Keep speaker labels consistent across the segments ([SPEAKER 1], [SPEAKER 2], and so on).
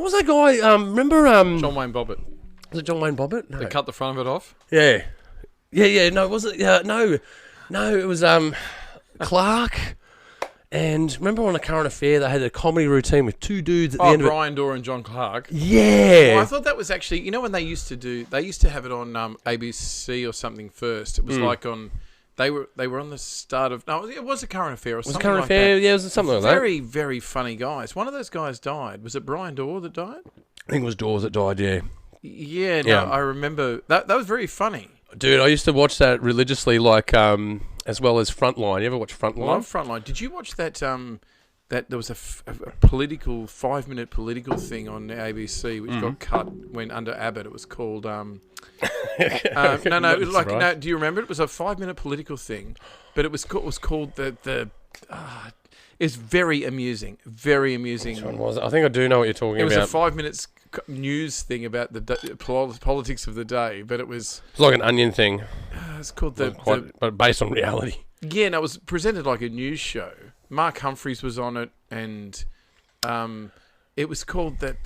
[SPEAKER 1] What was that guy? Remember
[SPEAKER 2] John Wayne Bobbitt.
[SPEAKER 1] Was it John Wayne Bobbitt? No.
[SPEAKER 2] They cut the front of it off.
[SPEAKER 1] Yeah. No, was it? No. It was Clark. And remember on A Current Affair, they had a comedy routine with two dudes at the end of it.
[SPEAKER 2] Brian Dorr and John Clark.
[SPEAKER 1] Yeah.
[SPEAKER 2] Well, I thought that was actually, when they used to have it on ABC or something first. It was like on, they were on the start of, no, it was A Current Affair or something like that.
[SPEAKER 1] Yeah, it was something like that.
[SPEAKER 2] Very, very funny guys. One of those guys died. Was it Brian Dorr that died?
[SPEAKER 1] I think it was Dawes that died, yeah.
[SPEAKER 2] Yeah, I remember. That was very funny.
[SPEAKER 1] Dude, I used to watch that religiously, like, as well as Frontline. You ever watch Frontline?
[SPEAKER 2] Love Frontline. Did you watch that? That there was a political 5-minute political thing on ABC which got cut when under Abbott. It was called no. Do you remember? It was a 5-minute political thing, but it was called the. It's very amusing. Very amusing.
[SPEAKER 1] Which one was it? I think I do know what you're talking about.
[SPEAKER 2] It was a 5 minutes news thing about the politics of the day, but it was...
[SPEAKER 1] It's like an Onion thing.
[SPEAKER 2] It's called
[SPEAKER 1] but based on reality.
[SPEAKER 2] Yeah, and it was presented like a news show. Mark Humphreys was on it, and it was called that...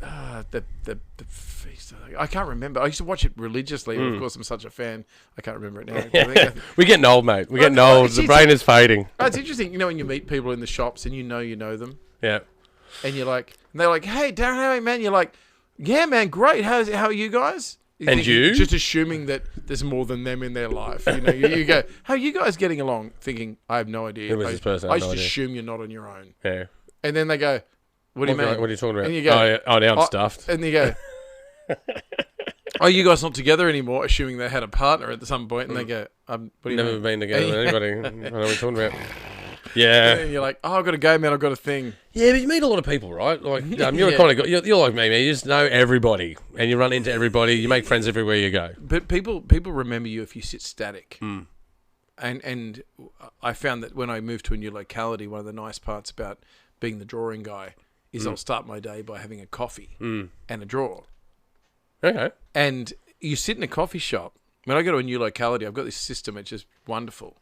[SPEAKER 2] the feast. I can't remember. I used to watch it religiously. Of course, I'm such a fan. I can't remember it now.
[SPEAKER 1] We're getting old, mate. We're getting old. The brain is fading.
[SPEAKER 2] It's interesting, when you meet people in the shops and you know them.
[SPEAKER 1] Yeah.
[SPEAKER 2] And you're like... And they're like, hey, Darren, how are you, man? You're like... Yeah, man, great. How are you guys?
[SPEAKER 1] You?
[SPEAKER 2] Just assuming that there's more than them in their life. You go, how are you guys getting along? Thinking, I have no idea.
[SPEAKER 1] Who was this person?
[SPEAKER 2] I just assume you're not on your own.
[SPEAKER 1] Yeah.
[SPEAKER 2] And then they go, what do you mean?
[SPEAKER 1] What are you talking about?
[SPEAKER 2] And you go,
[SPEAKER 1] now I'm stuffed.
[SPEAKER 2] And you go, oh, you guys not together anymore? Assuming they had a partner at some point. And they go, what do you
[SPEAKER 1] Never
[SPEAKER 2] mean?
[SPEAKER 1] been together with anybody. I don't know what you're talking about. Yeah.
[SPEAKER 2] And you're like, oh, I've got to go, man. I've got a thing.
[SPEAKER 1] Yeah, but you meet a lot of people, right? Like, you're kind of you're like me, man. You just know everybody, and you run into everybody. You make friends everywhere you go.
[SPEAKER 2] But people remember you if you sit static. And I found that when I moved to a new locality, one of the nice parts about being the drawing guy is I'll start my day by having a coffee and a draw.
[SPEAKER 1] Okay.
[SPEAKER 2] And you sit in a coffee shop. When I go to a new locality, I've got this system which is wonderful.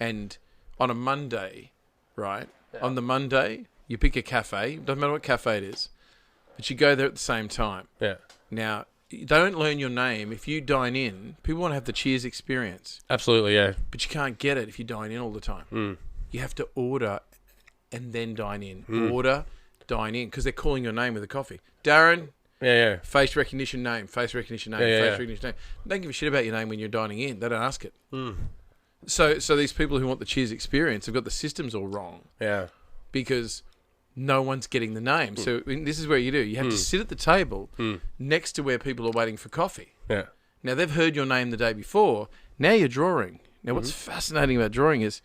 [SPEAKER 2] And on a Monday, right? Yeah. On the Monday, you pick a cafe. Doesn't matter what cafe it is. But you go there at the same time.
[SPEAKER 1] Yeah.
[SPEAKER 2] Now, you don't learn your name. If you dine in, people want to have the Cheers experience.
[SPEAKER 1] Absolutely, yeah.
[SPEAKER 2] But you can't get it if you dine in all the time. You have to order and then dine in. Order, dine in. Because they're calling your name with a coffee. Darren.
[SPEAKER 1] Yeah.
[SPEAKER 2] Face recognition name. Face recognition name. Face recognition name. They don't give a shit about your name when you're dining in. They don't ask it. So these people who want the Cheers experience have got the systems all wrong.
[SPEAKER 1] Yeah.
[SPEAKER 2] Because no one's getting the name. So this is where you do. You have to sit at the table next to where people are waiting for coffee.
[SPEAKER 1] Yeah.
[SPEAKER 2] Now, they've heard your name the day before. Now you're drawing. Now, what's fascinating about drawing is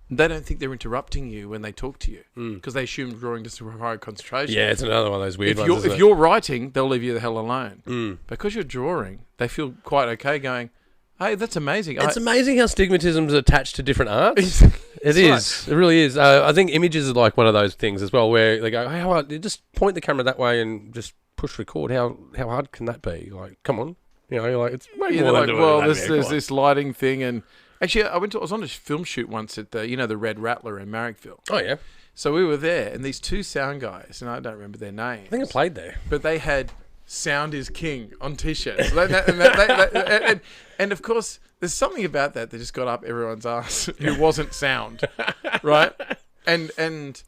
[SPEAKER 2] they don't think they're interrupting you when they talk to you because they assume drawing just requires concentration.
[SPEAKER 1] Yeah, it's another one of those weird ones.
[SPEAKER 2] If you're writing, they'll leave you the hell alone. Because you're drawing, they feel quite okay going, hey, that's amazing.
[SPEAKER 1] It's amazing how stigmatism is attached to different arts. It is. Right. It really is. I think images are like one of those things as well where they go, hey, how hard? Just point the camera that way and just push record. How hard can that be? Like, come on. You're like, it's way more than doing that.
[SPEAKER 2] There's this lighting thing. And actually, I was on a film shoot once at the Red Rattler in Marrickville.
[SPEAKER 1] Oh, yeah.
[SPEAKER 2] So we were there and these two sound guys, and I don't remember their names.
[SPEAKER 1] I think I played there.
[SPEAKER 2] But they had "Sound is King" on T-shirts. And of course, there's something about that just got up everyone's ass who wasn't sound, right? And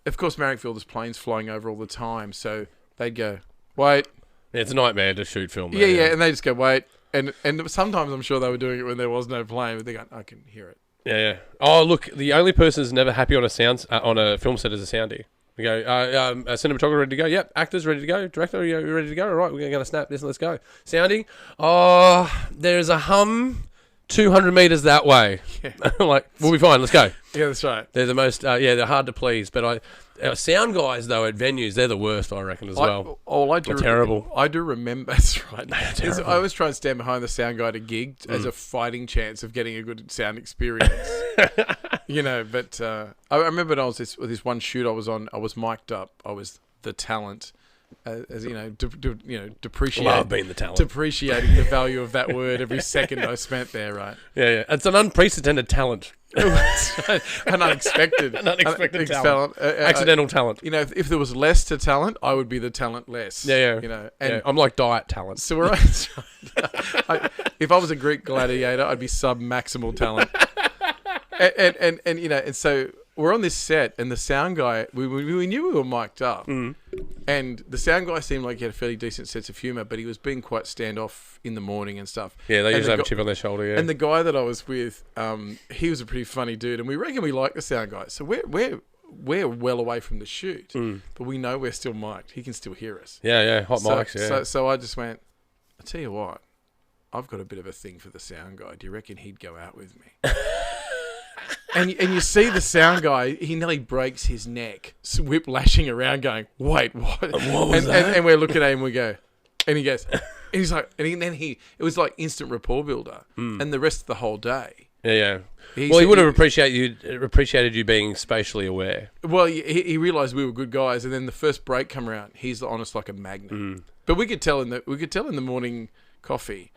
[SPEAKER 2] of course, Marrickville, there's planes flying over all the time, so they'd go, wait.
[SPEAKER 1] Yeah, it's a nightmare to shoot film.
[SPEAKER 2] Yeah, and they just go, wait. And sometimes I'm sure they were doing it when there was no plane, but they go, I can hear it.
[SPEAKER 1] Yeah. Oh, look, the only person who's never happy on a film set is a soundie. We go, cinematographer ready to go? Yep. Actors ready to go? Director, you ready to go? All right, we're going to snap this and let's go. Sounding, there's a hum 200 metres that way. Yeah. Like, we'll be fine, let's go.
[SPEAKER 2] Yeah, that's right.
[SPEAKER 1] They're the most, they're hard to please. But our sound guys, though, at venues, they're the worst, I reckon, as well. Terrible.
[SPEAKER 2] I do remember, that's right.
[SPEAKER 1] Terrible.
[SPEAKER 2] I always try and stand behind the sound guy at a gig as a fighting chance of getting a good sound experience. But I remember when I was this one shoot I was on, I was mic'd up. I was the talent. as depreciating.
[SPEAKER 1] Love being the talent.
[SPEAKER 2] Depreciating the value of that word every second I spent there, right?
[SPEAKER 1] Yeah. It's an unprecedented talent.
[SPEAKER 2] An unexpected
[SPEAKER 1] talent. Accidental talent.
[SPEAKER 2] If there was less to talent, I would be the talent less.
[SPEAKER 1] Yeah. And I'm like diet talent.
[SPEAKER 2] So if I was a Greek gladiator, I'd be sub-maximal talent. And so we're on this set, and the sound guy, we knew we were mic'd up, and the sound guy seemed like he had a fairly decent sense of humour, but he was being quite standoff in the morning and stuff.
[SPEAKER 1] Yeah, they usually have a chip on their shoulder. Yeah,
[SPEAKER 2] and the guy that I was with, he was a pretty funny dude, and we reckon we like the sound guy. So we're well away from the shoot, but we know we're still mic'd. He can still hear us.
[SPEAKER 1] Yeah, hot mics. Yeah.
[SPEAKER 2] So I just went, I tell you what, I've got a bit of a thing for the sound guy. Do you reckon he'd go out with me? And you see the sound guy, he nearly breaks his neck, whiplashing around going, wait, what?
[SPEAKER 1] What was that?
[SPEAKER 2] And we're looking at him, we go, and he goes, and he's like, it was like instant rapport builder. And the rest of the whole day.
[SPEAKER 1] Yeah. He would have appreciated you being spatially aware.
[SPEAKER 2] Well, he realised we were good guys, and then the first break come around, he's honest like a magnet. But we could tell in the morning coffee.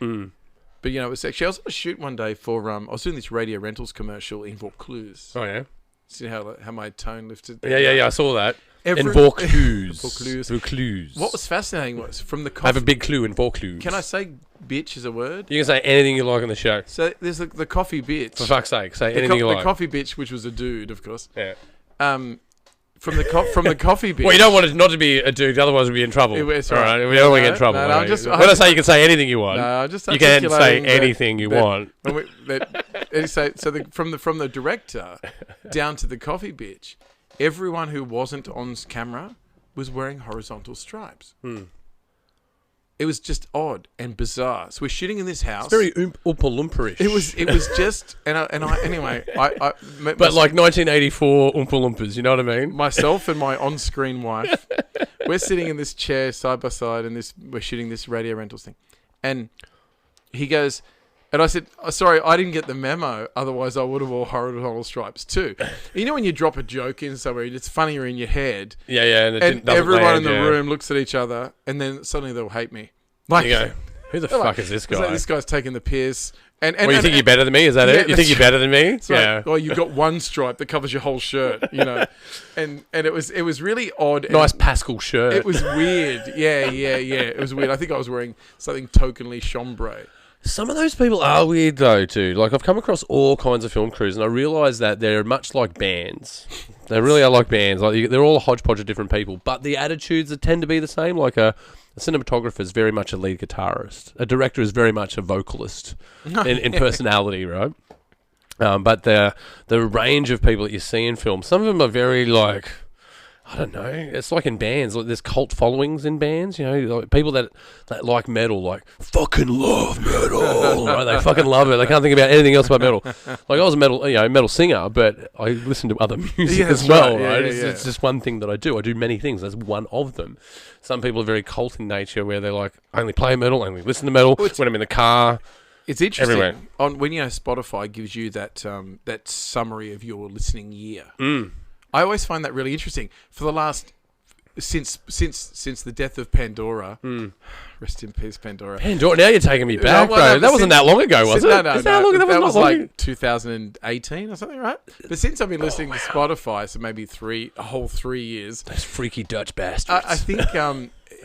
[SPEAKER 2] But it was actually I was on a shoot one day for I was doing this radio rentals commercial in Vaucluse.
[SPEAKER 1] Oh yeah.
[SPEAKER 2] See how my tone lifted?
[SPEAKER 1] Yeah, I saw that. In Vaucluse. Vaucluse.
[SPEAKER 2] What was fascinating was from the coffee.
[SPEAKER 1] I have a big clue in Vaucluse.
[SPEAKER 2] Can I say bitch as a word?
[SPEAKER 1] You can say anything you like on the show.
[SPEAKER 2] So there's the coffee bitch.
[SPEAKER 1] For fuck's sake, say anything you like.
[SPEAKER 2] The coffee bitch, which was a dude, of course.
[SPEAKER 1] Yeah.
[SPEAKER 2] From the coffee bitch.
[SPEAKER 1] Well, you don't want it not to be a dude, otherwise we'll be in trouble.
[SPEAKER 2] It's
[SPEAKER 1] all right. We don't want to get in trouble.
[SPEAKER 2] No,
[SPEAKER 1] when I say you can say anything you want, you can say anything you want.
[SPEAKER 2] From the director down to the coffee bitch, everyone who wasn't on camera was wearing horizontal stripes. It was just odd and bizarre. So we're shooting in this house.
[SPEAKER 1] It's very Oompa-Loompa-ish.
[SPEAKER 2] It was just anyway.
[SPEAKER 1] But like 1984 Oompa Loompas, you know what I mean?
[SPEAKER 2] Myself and my on-screen wife, we're sitting in this chair side by side, and we're shooting this radio rentals thing, and he goes. And I said, sorry, I didn't get the memo. Otherwise, I would have wore horizontal stripes too. You know when you drop a joke in somewhere, it's funnier in your head.
[SPEAKER 1] Yeah.
[SPEAKER 2] And everyone in the room looks at each other, and then suddenly they'll hate me. Like,
[SPEAKER 1] you go, who the fuck is this guy?
[SPEAKER 2] Like, this guy's taking the piss. And
[SPEAKER 1] you think you're better than me? Is that it? You think you're better than me?
[SPEAKER 2] Yeah. Well, you've got one stripe that covers your whole shirt, and it was really odd.
[SPEAKER 1] Nice Pascal shirt.
[SPEAKER 2] It was weird. Yeah. It was weird. I think I was wearing something tokenly chambray.
[SPEAKER 1] Some of those people are weird though too. Like I've come across all kinds of film crews, and I realise that they're much like bands. They really are like bands. Like they're all a hodgepodge of different people, but the attitudes tend to be the same. Like a cinematographer is very much a lead guitarist. A director is very much a vocalist in personality, right? But the range of people that you see in film, some of them are very like. I don't know. It's like in bands. Like there's cult followings in bands. Like people that like metal, like fucking love metal. Right? They fucking love it. They can't think about anything else but metal. Like I was a metal singer, but I listen to other music as well. Right? It's just one thing that I do. I do many things. That's one of them. Some people are very cult in nature, where they're like only play metal, only listen to metal when I'm in the car. It's interesting. Everywhere.
[SPEAKER 2] When Spotify gives you that summary of your listening year. I always find that really interesting. For the last since the death of Pandora, rest in peace, Pandora.
[SPEAKER 1] Pandora. Now you're taking me back, bro. That wasn't that long ago, was it?
[SPEAKER 2] No. That was like 2018 or something, right? But since I've been listening to Spotify, so maybe a whole 3 years.
[SPEAKER 1] Those freaky Dutch bastards.
[SPEAKER 2] I think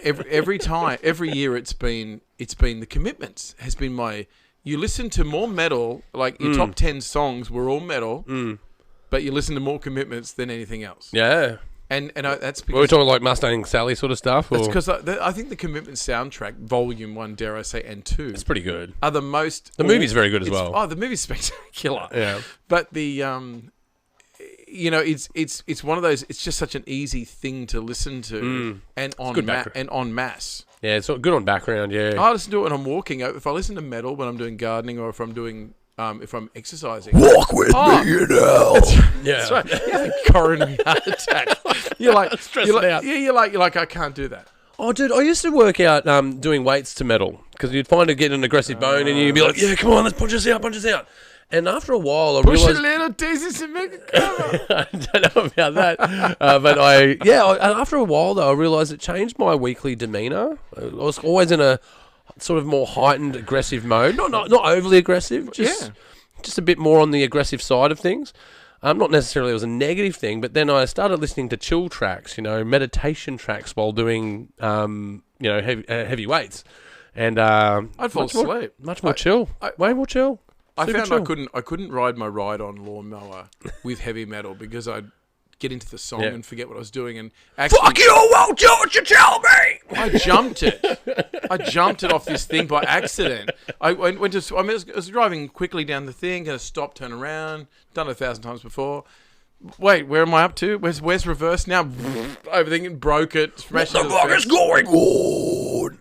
[SPEAKER 2] every year it's been the Commitments has been my. You listen to more metal, like your top 10 songs were all metal. But you listen to more Commitments than anything else.
[SPEAKER 1] Yeah.
[SPEAKER 2] And that's because...
[SPEAKER 1] We're talking like Mustang Sally sort of stuff?
[SPEAKER 2] That's because I think the Commitment soundtrack, Volume 1, dare I say, and 2...
[SPEAKER 1] It's pretty good.
[SPEAKER 2] ...are the most...
[SPEAKER 1] The movie's very good as well.
[SPEAKER 2] Oh, the movie's spectacular.
[SPEAKER 1] Yeah.
[SPEAKER 2] But the... it's one of those... It's just such an easy thing to listen to and en masse.
[SPEAKER 1] Yeah, it's good on background, yeah.
[SPEAKER 2] I listen to it when I'm walking. If I listen to metal when I'm doing gardening or if I'm doing... if I'm exercising,
[SPEAKER 1] walk with me,
[SPEAKER 2] That's right. You have a coronary heart attack. You're like, out. Yeah, you're like, I can't do that.
[SPEAKER 1] Oh, dude, I used to work out doing weights to metal because you'd find it getting an aggressive bone, and you'd be like, yeah, come on, let's punch us out. And after a while, I
[SPEAKER 2] Push
[SPEAKER 1] realized
[SPEAKER 2] a little Jesus and make a cover.
[SPEAKER 1] I don't know about that, but after a while though, I realised it changed my weekly demeanour. I was always in a sort of more heightened, aggressive mode. Not overly aggressive, just a bit more on the aggressive side of things. Not necessarily it was a negative thing, but then I started listening to chill tracks, meditation tracks while doing, heavy weights, and
[SPEAKER 2] I'd fall asleep.
[SPEAKER 1] Much more chill, way more chill.
[SPEAKER 2] I
[SPEAKER 1] Super
[SPEAKER 2] found
[SPEAKER 1] chill.
[SPEAKER 2] I couldn't ride my ride-on lawnmower with heavy metal because I'd get into the song and forget what I was doing. And actually,
[SPEAKER 1] fuck you! Won't do what you tell me.
[SPEAKER 2] I jumped it off this thing by accident. I was driving quickly down the thing, gonna stop, turn around. Done it 1,000 times before. Wait, where am I up to? Where's reverse now? Everything broke it. Smashed
[SPEAKER 1] What the fuck is going on?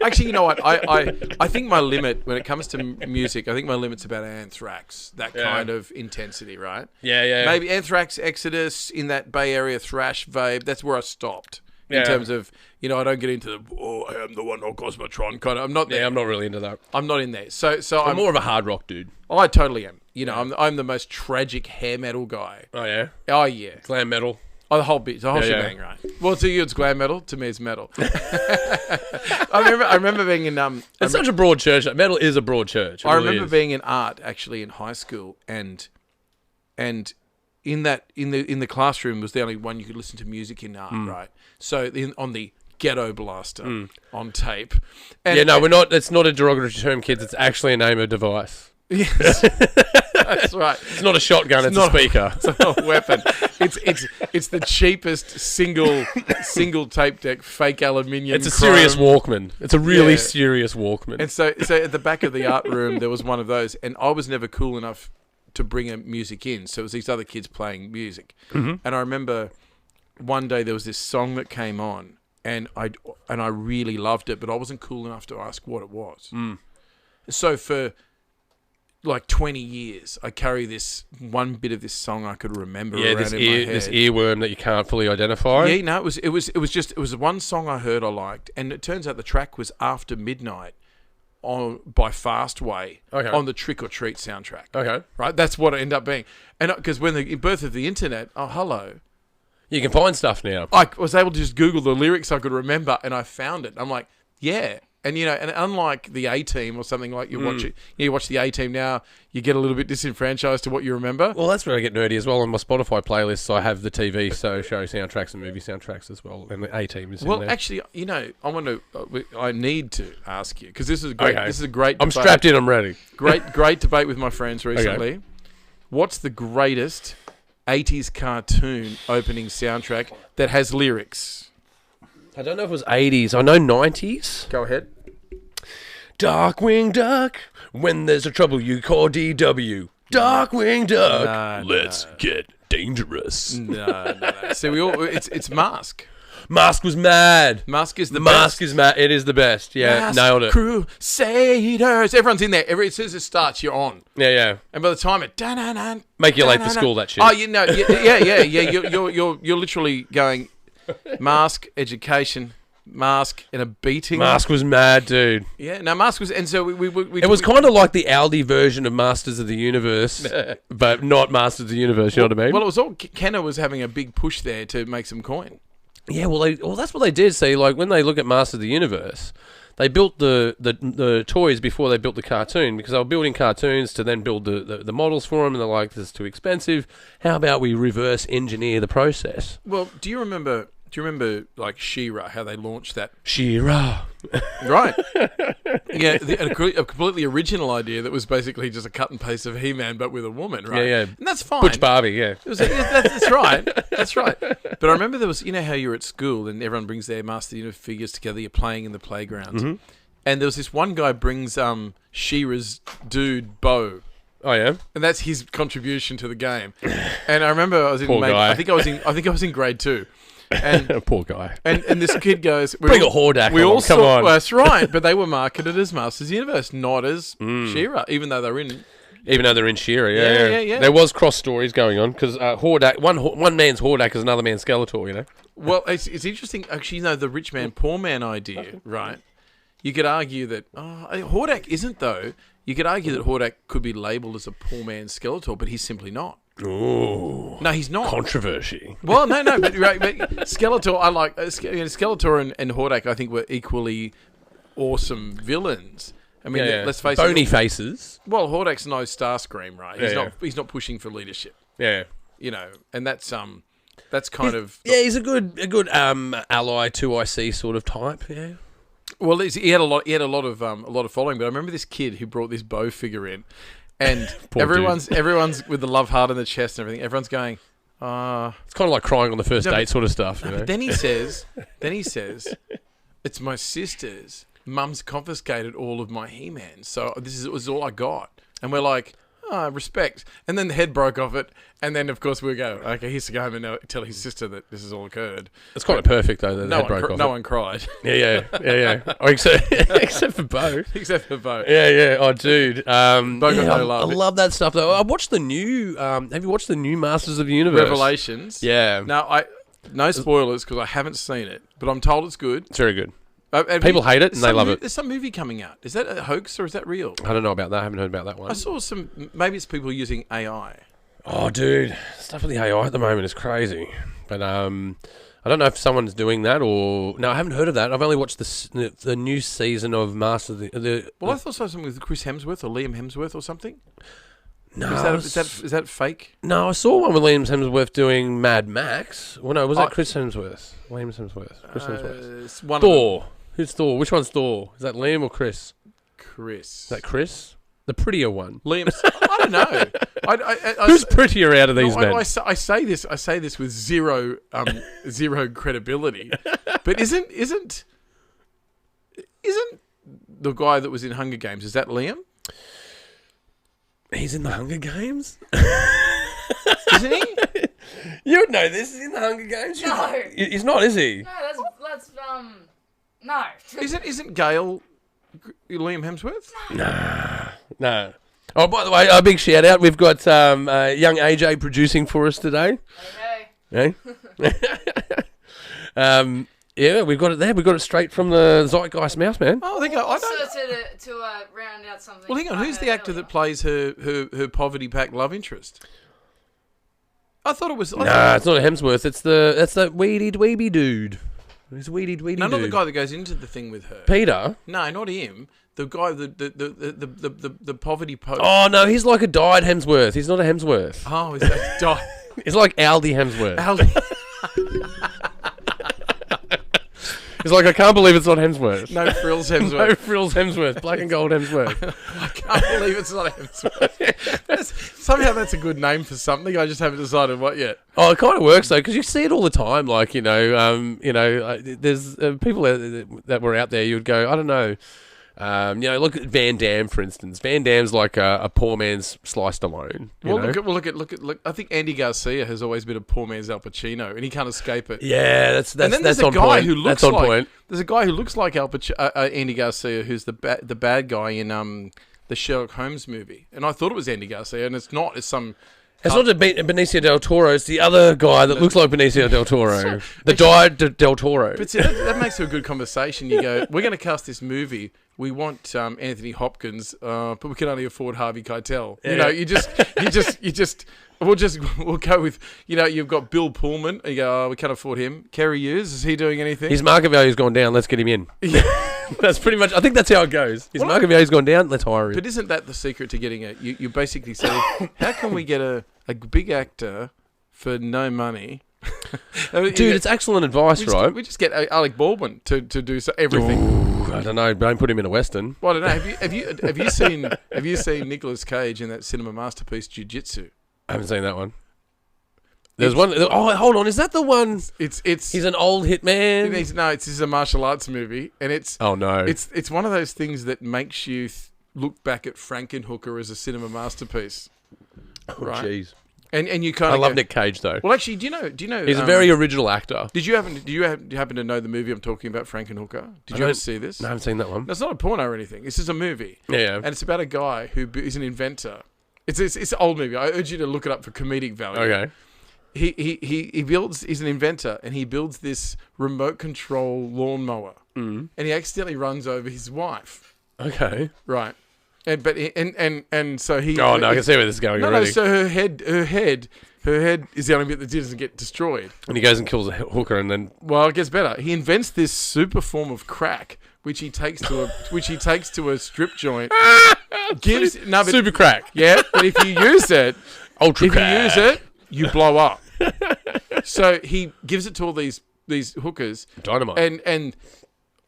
[SPEAKER 2] Actually, you know what? I think my limit when it comes to music, I think my limit's about Anthrax. That kind of intensity, right?
[SPEAKER 1] Yeah.
[SPEAKER 2] Maybe Anthrax, Exodus, in that Bay Area thrash vibe. That's where I stopped. In terms of, I don't get into I am the one on Cosmotron kind of. I'm not there.
[SPEAKER 1] Yeah, I'm not really into that.
[SPEAKER 2] I'm not in there. So
[SPEAKER 1] I'm more of a hard rock dude.
[SPEAKER 2] I totally am. I'm the most tragic hair metal guy.
[SPEAKER 1] Oh yeah.
[SPEAKER 2] Oh yeah.
[SPEAKER 1] Glam metal.
[SPEAKER 2] Oh, the whole shebang, right? Well, to you it's glam metal. To me it's metal. I remember being in
[SPEAKER 1] It's such a broad church. Metal is a broad church.
[SPEAKER 2] I remember being in art actually in high school, and in the classroom was the only one you could listen to music in art, right? So on the Ghetto Blaster on tape. And,
[SPEAKER 1] we're not. It's not a derogatory term, kids. It's actually a name of device.
[SPEAKER 2] Yes, that's right.
[SPEAKER 1] It's not a shotgun. It's a speaker.
[SPEAKER 2] It's not a weapon. It's the cheapest single tape deck, fake aluminium.
[SPEAKER 1] It's a
[SPEAKER 2] chrome.
[SPEAKER 1] serious Walkman. It's a really serious Walkman.
[SPEAKER 2] And so at the back of the art room there was one of those, and I was never cool enough to bring a music in, so it was these other kids playing music. Mm-hmm. And I remember one day there was this song that came on, and I really loved it, but I wasn't cool enough to ask what it was. So for like 20 years, I carry this one bit of this song I could remember around in my head.
[SPEAKER 1] This earworm that you can't fully identify.
[SPEAKER 2] Yeah, no, it was one song I heard I liked, and it turns out the track was After Midnight by Fastway on the Trick or Treat soundtrack.
[SPEAKER 1] Okay,
[SPEAKER 2] right, that's what it ended up being, and because when the birth of the internet,
[SPEAKER 1] you can find stuff now.
[SPEAKER 2] I was able to just Google the lyrics I could remember, and I found it. I'm like, yeah. And and unlike the A-Team or something like you watch the A-Team now, you get a little bit disenfranchised to what you remember.
[SPEAKER 1] Well, that's where I get nerdy as well. On my Spotify playlists, I have the TV show soundtracks and movie soundtracks as well, and the A-Team is in there.
[SPEAKER 2] Well, actually, I need to ask you because this is great. Okay. This is a great.
[SPEAKER 1] I'm strapped in. I'm ready.
[SPEAKER 2] Great debate with my friends recently. Okay. What's the greatest 80s cartoon opening soundtrack that has lyrics?
[SPEAKER 1] I don't know if it was 80s. I know 90s.
[SPEAKER 2] Go ahead.
[SPEAKER 1] Darkwing Duck, when there's a trouble you call DW. Darkwing Duck, let's get dangerous.
[SPEAKER 2] No. See, it's Mask.
[SPEAKER 1] Mask was mad.
[SPEAKER 2] Mask is the
[SPEAKER 1] Mask
[SPEAKER 2] best.
[SPEAKER 1] is mad. It is the best. Yeah,
[SPEAKER 2] Mask
[SPEAKER 1] nailed it.
[SPEAKER 2] Crusaders. Everyone's in there. As soon as it starts, you're on.
[SPEAKER 1] Yeah.
[SPEAKER 2] And by the time it
[SPEAKER 1] make you late for school, that shit.
[SPEAKER 2] Oh, yeah. You're literally going Mask, education, Mask, and a beating.
[SPEAKER 1] Mask was mad, dude.
[SPEAKER 2] Yeah, no, Mask was, and so we
[SPEAKER 1] it was kind of like the Aldi version of Masters of the Universe, but not Masters of the Universe. You know what I mean?
[SPEAKER 2] Well, it was all Kenner was having a big push there to make some coin.
[SPEAKER 1] Yeah, well, that's what they did. See, like when they look at Masters of the Universe, they built the toys before they built the cartoon because they were building cartoons to then build the models for them, and they're like, this is too expensive. How about we reverse engineer the process?
[SPEAKER 2] Well, do you remember like She-Ra, how they launched that?
[SPEAKER 1] She-Ra.
[SPEAKER 2] Right. Yeah, a completely original idea that was basically just a cut and paste of He-Man but with a woman, right?
[SPEAKER 1] Yeah.
[SPEAKER 2] And that's fine.
[SPEAKER 1] Butch Barbie, yeah.
[SPEAKER 2] That's right. That's right. But I remember there was, how you're at school and everyone brings their Master Universe figures together, you're playing in the playground. Mm-hmm. And there was this one guy brings She-Ra's dude, Bo.
[SPEAKER 1] Oh yeah,
[SPEAKER 2] and that's his contribution to the game. And I remember I was in I think I was in grade 2. And
[SPEAKER 1] poor guy.
[SPEAKER 2] And this kid goes,
[SPEAKER 1] bring a Hordak. Come on.
[SPEAKER 2] Well, that's right, but they were marketed as Masters Universe, not as She-Ra, even though they're in.
[SPEAKER 1] Even though they're in She-Ra, yeah. There was cross stories going on because Hordak, one man's Hordak is another man's Skeletor.
[SPEAKER 2] Well, it's interesting. Actually, the rich man, poor man idea, right? You could argue that Hordak isn't though. You could argue that Hordak could be labelled as a poor man's Skeletor, but he's simply not.
[SPEAKER 1] Ooh.
[SPEAKER 2] No, he's not.
[SPEAKER 1] Controversy.
[SPEAKER 2] Well, no, but Skeletor, I like Skeletor and Hordak. I think were equally awesome villains. I mean, let's face it.
[SPEAKER 1] Bony faces.
[SPEAKER 2] Well, Hordak's no Starscream, right? He's not pushing for leadership.
[SPEAKER 1] Yeah.
[SPEAKER 2] You know, and that's kind of
[SPEAKER 1] he's a good ally to IC sort of type. Yeah.
[SPEAKER 2] Well, he had a lot of following, but I remember this kid who brought this Bo figure in, and everyone's with the love heart in the chest and everything. Everyone's going,
[SPEAKER 1] it's kind of like crying on the first date sort of stuff. You know?
[SPEAKER 2] But then he says, it's my sister's. Mum's confiscated all of my He-Man, so it was all I got. And we're like, respect. And then the head broke off it, and then of course we go, okay, he has to go home and tell his sister that this has all occurred.
[SPEAKER 1] It's kind of perfect though. That the head broke off.
[SPEAKER 2] No one cried.
[SPEAKER 1] Yeah. Oh, except for Bo.
[SPEAKER 2] Except for Bo.
[SPEAKER 1] Yeah. Oh, dude.
[SPEAKER 2] Bo got no love.
[SPEAKER 1] I love that stuff though. I watched the new. Have you watched the new Masters of the Universe?
[SPEAKER 2] Revelations.
[SPEAKER 1] Yeah.
[SPEAKER 2] Now no spoilers because I haven't seen it, but I'm told it's good.
[SPEAKER 1] It's very good. People hate it and they love it.
[SPEAKER 2] There's some movie coming out. Is that a hoax or is that real?
[SPEAKER 1] I don't know about that. I haven't heard about that one.
[SPEAKER 2] I saw some. Maybe it's people using AI.
[SPEAKER 1] Oh, dude, stuff with the AI at the moment is crazy. But I don't know if someone's doing that or no. I haven't heard of that. I've only watched the new season of Master of the.
[SPEAKER 2] Well, I thought something with Chris Hemsworth or Liam Hemsworth or something.
[SPEAKER 1] No,
[SPEAKER 2] is that fake?
[SPEAKER 1] No, I saw one with Liam Hemsworth doing Mad Max. Well, no, was that Chris Hemsworth? Liam Hemsworth. Chris Hemsworth. Thor. Who's Thor? Which one's Thor? Is that Liam or Chris?
[SPEAKER 2] Chris.
[SPEAKER 1] Is that Chris? The prettier one.
[SPEAKER 2] Liam. I don't know.
[SPEAKER 1] Who's prettier out of these men?
[SPEAKER 2] I say this with zero credibility. But isn't the guy that was in Hunger Games? Is that Liam?
[SPEAKER 1] He's in the Hunger Games?
[SPEAKER 2] Isn't he?
[SPEAKER 1] You would know this. He's in the Hunger Games.
[SPEAKER 3] No.
[SPEAKER 1] He's not, is he?
[SPEAKER 3] No, that's no.
[SPEAKER 2] Isn't Gale Liam Hemsworth?
[SPEAKER 1] No. Oh, by the way, a big shout out. We've got young AJ producing for us today.
[SPEAKER 3] Okay.
[SPEAKER 1] Yeah, we've got it there. We've got it straight from the Zeitgeist Mouse, man.
[SPEAKER 2] Oh, I don't.
[SPEAKER 3] To round out something.
[SPEAKER 2] Well, hang on. Who's the actor that plays her poverty pack love interest? I thought it was.
[SPEAKER 1] Nah, it's not a Hemsworth. That's the weedy dweeby dude. He's a weedy dude.
[SPEAKER 2] No, not the guy that goes into the thing with her.
[SPEAKER 1] Peter?
[SPEAKER 2] No, not him. The guy, the poverty post.
[SPEAKER 1] Oh no, he's like a dyed Hemsworth. He's not a Hemsworth.
[SPEAKER 2] Oh, is that dyed?
[SPEAKER 1] He's like Aldi Hemsworth. He's like, I can't believe it's not Hemsworth.
[SPEAKER 2] No frills Hemsworth.
[SPEAKER 1] No frills Hemsworth. Black and gold Hemsworth.
[SPEAKER 2] I can't believe it's not Hemsworth. Somehow that's a good name for something. I just haven't decided what yet.
[SPEAKER 1] Oh, it kind of works though, because you see it all the time. Like there's people that were out there. You would go, I don't know. Look at Van Damme, for instance. Van Damme's like a poor man's Sliced Stallone.
[SPEAKER 2] Look at. I think Andy Garcia has always been a poor man's Al Pacino, and he can't escape it.
[SPEAKER 1] Yeah, that's
[SPEAKER 2] and then
[SPEAKER 1] that's
[SPEAKER 2] there's
[SPEAKER 1] on
[SPEAKER 2] a guy
[SPEAKER 1] point.
[SPEAKER 2] who looks
[SPEAKER 1] that's on
[SPEAKER 2] like,
[SPEAKER 1] point.
[SPEAKER 2] There's a guy who looks like Andy Garcia, who's the bad guy in the Sherlock Holmes movie, and I thought it was Andy Garcia, and it's not. It's some.
[SPEAKER 1] It's not Benicio del Toro. It's the other guy that looks like Benicio del Toro. The dyed del Toro.
[SPEAKER 2] But see, that makes for a good conversation. You go, we're going to cast this movie. We want Anthony Hopkins, but we can only afford Harvey Keitel. Yeah. We'll go with, you've got Bill Pullman. You go, we can't afford him. Kerry Hughes, is he doing anything?
[SPEAKER 1] His market value's gone down. Let's get him in. That's pretty much. I think that's how it goes. His market value's gone down. Let's hire him.
[SPEAKER 2] But isn't that the secret to getting it? You basically say, how can we get a big actor for no money?
[SPEAKER 1] Dude, it's excellent advice, right?
[SPEAKER 2] We just get Alec Baldwin to do everything.
[SPEAKER 1] Ooh, I don't know. Don't put him in a western.
[SPEAKER 2] Well, I don't know. Have you seen Nicolas Cage in that cinema masterpiece Jiu-Jitsu?
[SPEAKER 1] I haven't seen that one. There's one. Oh, hold on. Is that the one?
[SPEAKER 2] It's.
[SPEAKER 1] He's an old hitman.
[SPEAKER 2] This is a martial arts movie, and it's.
[SPEAKER 1] Oh no.
[SPEAKER 2] It's one of those things that makes you look back at Frankenhooker as a cinema masterpiece.
[SPEAKER 1] Oh,
[SPEAKER 2] right?
[SPEAKER 1] Jeez.
[SPEAKER 2] And you kind
[SPEAKER 1] of.
[SPEAKER 2] I
[SPEAKER 1] love Nick Cage though.
[SPEAKER 2] Well, actually, do you know?
[SPEAKER 1] He's a very original actor.
[SPEAKER 2] Do you happen to know the movie I'm talking about, Frankenhooker? Did you ever see this?
[SPEAKER 1] No, I haven't seen that one.
[SPEAKER 2] It's not a porno or anything. This is a movie.
[SPEAKER 1] Yeah.
[SPEAKER 2] And it's about a guy who is an inventor. It's an old movie. I urge you to look it up for comedic value.
[SPEAKER 1] Okay.
[SPEAKER 2] He builds. He's an inventor, and he builds this remote control lawnmower. And he accidentally runs over his wife.
[SPEAKER 1] Okay.
[SPEAKER 2] Right. And so he.
[SPEAKER 1] Oh no, I can see where this is going
[SPEAKER 2] No,
[SPEAKER 1] already.
[SPEAKER 2] so her head is the only bit that doesn't get destroyed.
[SPEAKER 1] And he goes and kills a hooker, and then
[SPEAKER 2] Well, it gets better. He invents this super form of crack, which he takes to a strip joint.
[SPEAKER 1] super crack,
[SPEAKER 2] Yeah, but if you use it,
[SPEAKER 1] ultra crack.
[SPEAKER 2] You blow up. So he gives it to all these hookers,
[SPEAKER 1] Dynamite.
[SPEAKER 2] and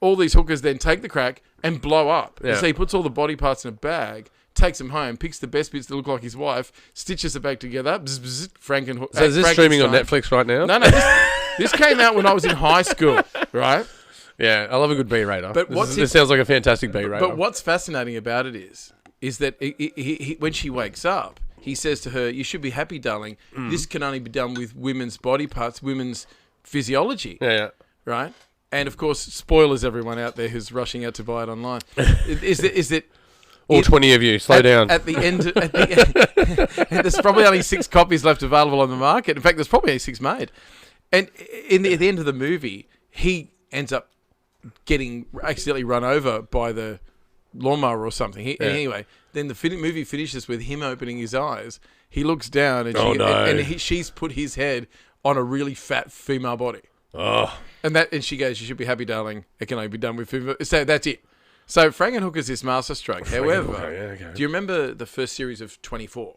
[SPEAKER 2] all these hookers then take the crack and blow up.
[SPEAKER 1] Yeah.
[SPEAKER 2] So he puts all the body parts in a bag, takes them home, picks the best bits that look like his wife, stitches it back together. Bzz, bzz, Frankenhook.
[SPEAKER 1] So is this streaming on Netflix right now?
[SPEAKER 2] No. This came out when I was in high school, right?
[SPEAKER 1] Yeah, I love a good B-rater.
[SPEAKER 2] But
[SPEAKER 1] This sounds like a fantastic B-rater.
[SPEAKER 2] But what's fascinating about it is that he, when she wakes up, he says to her, "You should be happy, darling. This can only be done with women's body parts, women's physiology."
[SPEAKER 1] Yeah.
[SPEAKER 2] Right? And of course, spoilers, everyone out there who's rushing out to buy it online. Is that
[SPEAKER 1] All 20 of you, slow down.
[SPEAKER 2] At the end, there's probably only 6 copies left available on the market. In fact, there's probably only 6 made. And at the end of the movie, he ends up getting accidentally run over by the lawnmower or something. Anyway, then the movie finishes with him opening his eyes. He looks down and she's put his head on a really fat female body.
[SPEAKER 1] Oh.
[SPEAKER 2] And she goes, "You should be happy, darling. It can only be done with female." So that's it. So Frankenhooker's this masterstroke. However, do you remember the first series of 24?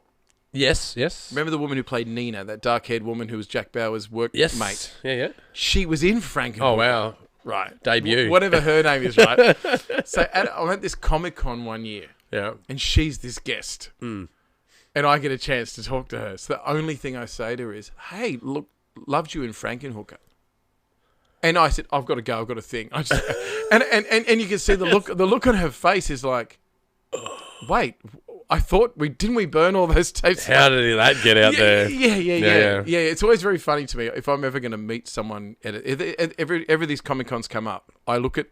[SPEAKER 1] Yes.
[SPEAKER 2] Remember the woman who played Nina, that dark-haired woman who was Jack Bauer's
[SPEAKER 1] Yes.
[SPEAKER 2] workmate?
[SPEAKER 1] Yeah.
[SPEAKER 2] She was in Frankenhooker.
[SPEAKER 1] Oh, wow.
[SPEAKER 2] Right.
[SPEAKER 1] Debut.
[SPEAKER 2] Whatever her name is, right? So I'm at this Comic-Con one year.
[SPEAKER 1] Yeah.
[SPEAKER 2] And she's this guest. And I get a chance to talk to her. So the only thing I say to her is, "Hey, look, loved you in Frankenhooker." And I said, "I've got to go. I've got a thing." And you can see the look on her face is like, "Wait, I thought didn't we burn all those tapes?"
[SPEAKER 1] How did that get out there?
[SPEAKER 2] Yeah. It's always very funny to me if I'm ever going to meet someone every these Comic Cons come up. I look at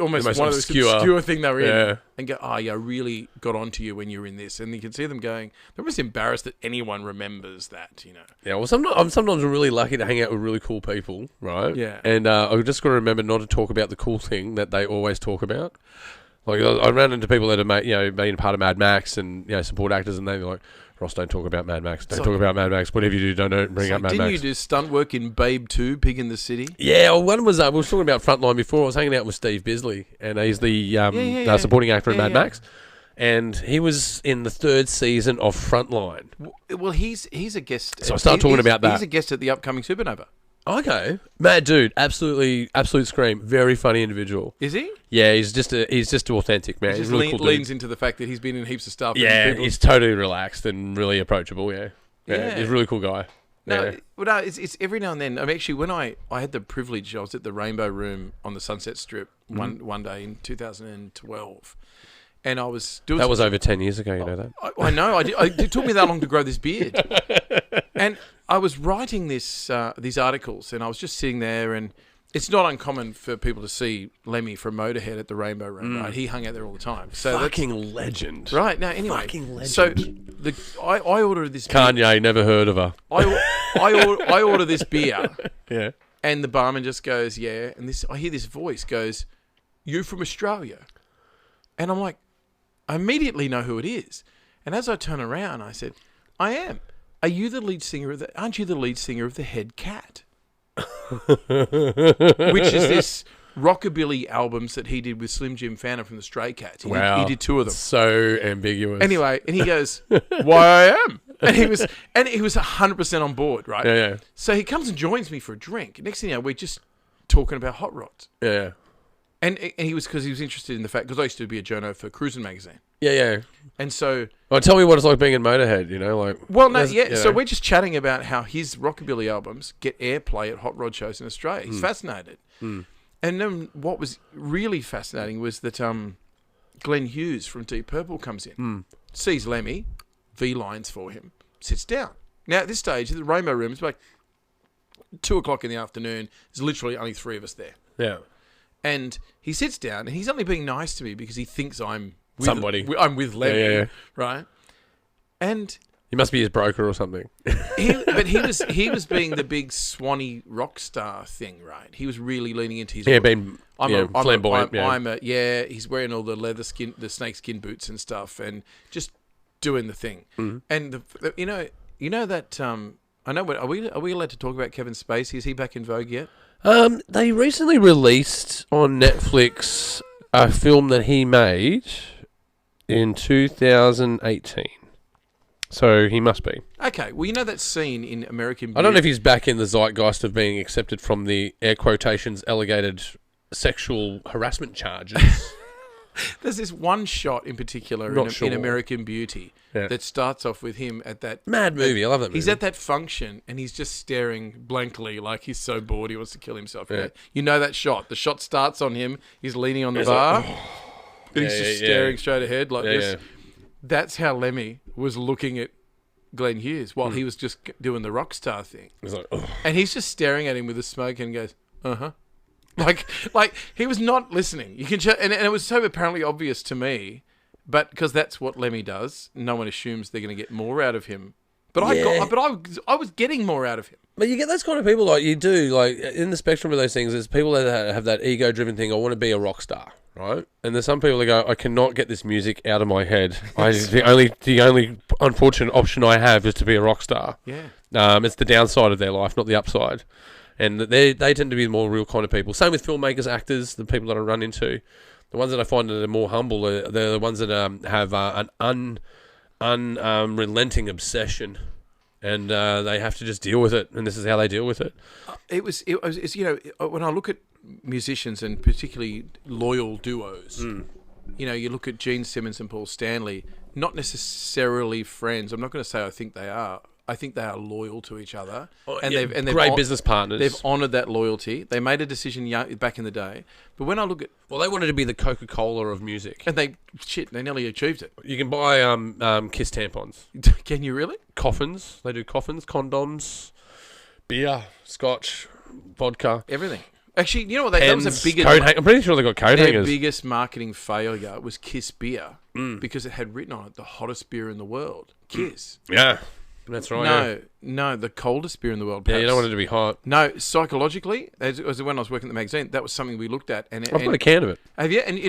[SPEAKER 2] almost
[SPEAKER 1] most
[SPEAKER 2] one of the obscure thing they're in,
[SPEAKER 1] Yeah.
[SPEAKER 2] and go, "Oh yeah, I really got onto you when you were in this." And you can see them going, they're almost embarrassed that anyone remembers that, you know.
[SPEAKER 1] Yeah, well, I'm sometimes really lucky to hang out with really cool people, right?
[SPEAKER 2] Yeah.
[SPEAKER 1] And I've just got to remember not to talk about the cool thing that they always talk about. Like, I ran into people that have been part of Mad Max and, support actors, and they're like, "Ross, don't talk about Mad Max. Don't talk about Mad Max. Whatever you do, don't bring up Mad Max."
[SPEAKER 2] Didn't you do stunt work in Babe 2, Pig in the City?
[SPEAKER 1] Yeah, well, one was, we were talking about Frontline before. I was hanging out with Steve Bisley, and he's the supporting actor in Mad Max. And he was in the 3rd season of Frontline.
[SPEAKER 2] Well, he's a guest.
[SPEAKER 1] So I started talking about that.
[SPEAKER 2] He's a guest at the upcoming Supernova.
[SPEAKER 1] Okay. Mad dude. Absolute scream. Very funny individual.
[SPEAKER 2] Is he?
[SPEAKER 1] Yeah, he's just authentic, man.
[SPEAKER 2] He
[SPEAKER 1] He's
[SPEAKER 2] just
[SPEAKER 1] really cool dude.
[SPEAKER 2] leans into the fact that he's been in heaps of stuff.
[SPEAKER 1] Yeah, he's totally relaxed and really approachable, yeah. He's a really cool guy.
[SPEAKER 2] No, it's every now and then. I mean, actually, when I had the privilege, I was at the Rainbow Room on the Sunset Strip one day in 2012. And I was doing...
[SPEAKER 1] That was over 10 years ago, you know that?
[SPEAKER 2] I know. It took me that long to grow this beard. And I was writing these articles, and I was just sitting there, and it's not uncommon for people to see Lemmy from Motorhead at the Rainbow Room, right? He hung out there all the time. So
[SPEAKER 1] fucking legend.
[SPEAKER 2] Right. Now, anyway.
[SPEAKER 1] Fucking legend.
[SPEAKER 2] So I ordered this beer.
[SPEAKER 1] Kanye, never heard of her.
[SPEAKER 2] I order this beer.
[SPEAKER 1] Yeah.
[SPEAKER 2] And the barman just goes, "Yeah." And I hear this voice goes, "You from Australia?" And I'm like, I immediately know who it is. And as I turn around, I said, "I am. Aren't you the lead singer of the Head Cat?" Which is this rockabilly albums that he did with Slim Jim Phantom from the Stray Cats. He did 2 of them.
[SPEAKER 1] So ambiguous.
[SPEAKER 2] Anyway, and he goes, "Why I am." And he was 100% on board, right?
[SPEAKER 1] Yeah.
[SPEAKER 2] So he comes and joins me for a drink. Next thing you know, we're just talking about hot rods.
[SPEAKER 1] Yeah.
[SPEAKER 2] And he was interested in the fact, because I used to be a journo for Cruising magazine.
[SPEAKER 1] Yeah.
[SPEAKER 2] And so...
[SPEAKER 1] Well, tell me what it's like being in Motorhead, like...
[SPEAKER 2] Well, no, yeah. So we're just chatting about how his rockabilly albums get airplay at hot rod shows in Australia. He's fascinated. And then what was really fascinating was that Glenn Hughes from Deep Purple comes in, sees Lemmy, V-lines for him, sits down. Now, at this stage, the Rainbow Room is like 2 o'clock in the afternoon. There's literally only 3 of us there.
[SPEAKER 1] Yeah.
[SPEAKER 2] And he sits down, and he's only being nice to me because he thinks I'm with
[SPEAKER 1] somebody.
[SPEAKER 2] I'm with Lemmy,
[SPEAKER 1] yeah.
[SPEAKER 2] Right? And
[SPEAKER 1] he must be his broker or something.
[SPEAKER 2] he was being the big Swanee rock star thing, right? He was really leaning into his.
[SPEAKER 1] Yeah, been flamboyant.
[SPEAKER 2] He's wearing all the the snake skin boots and stuff, and just doing the thing.
[SPEAKER 1] Mm-hmm.
[SPEAKER 2] And you know that I know. Are we allowed to talk about Kevin Spacey? Is he back in vogue yet?
[SPEAKER 1] They recently released on Netflix a film that he made in 2018. So he must be.
[SPEAKER 2] Okay, well, you know that scene in American Beauty?
[SPEAKER 1] I don't know if he's back in the zeitgeist of being accepted from the air quotations alleged sexual harassment charges.
[SPEAKER 2] There's this one shot in particular in American Beauty that starts off with him at that...
[SPEAKER 1] Mad movie, I love that movie.
[SPEAKER 2] He's at that function and he's just staring blankly like he's so bored he wants to kill himself.
[SPEAKER 1] Yeah.
[SPEAKER 2] You know that shot. The shot starts on him. He's leaning on the bar. And he's just staring straight ahead like this. Yeah. That's how Lemmy was looking at Glenn Hughes while he was just doing the rock star thing.
[SPEAKER 1] He's like,
[SPEAKER 2] and he's just staring at him with a smoke and goes, uh-huh. Like he was not listening. You can and it was so apparently obvious to me, but because that's what Lemmy does, no one assumes they're going to get more out of him. But I was getting more out of him.
[SPEAKER 1] But you get those kind of people, like you do, like in the spectrum of those things. There's people that have that ego-driven thing. I want to be a rock star, right? And there's some people that go, I cannot get this music out of my head. The only unfortunate option I have is to be a rock star.
[SPEAKER 2] Yeah.
[SPEAKER 1] It's the downside of their life, not the upside. And they tend to be the more real kind of people. Same with filmmakers, actors, the people that I run into. The ones that I find that are more humble, they're the ones that have an unrelenting obsession, and they have to just deal with it. And this is how they deal with it.
[SPEAKER 2] It's when I look at musicians and particularly loyal duos, you look at Gene Simmons and Paul Stanley, not necessarily friends. I'm not going to say I think they are. I think they are loyal to each other, they've
[SPEAKER 1] great business partners.
[SPEAKER 2] They've honoured that loyalty. They made a decision back in the day, but when I look at
[SPEAKER 1] they wanted to be the Coca-Cola of music,
[SPEAKER 2] and they nearly achieved it.
[SPEAKER 1] You can buy Kiss tampons.
[SPEAKER 2] Can you really?
[SPEAKER 1] Coffins. They do coffins, condoms, beer, scotch, vodka,
[SPEAKER 2] everything. Actually, you know what? That was the biggest.
[SPEAKER 1] I'm pretty sure they got coat hangers.
[SPEAKER 2] Their biggest marketing failure was Kiss beer because it had written on it the hottest beer in the world, Kiss.
[SPEAKER 1] Yeah. That's right.
[SPEAKER 2] No, the coldest beer in the world. Perhaps.
[SPEAKER 1] Yeah, you don't want it to be hot.
[SPEAKER 2] No, psychologically, as when I was working at the magazine, that was something we looked at. And
[SPEAKER 1] I've got a can of it.
[SPEAKER 2] Have you? And you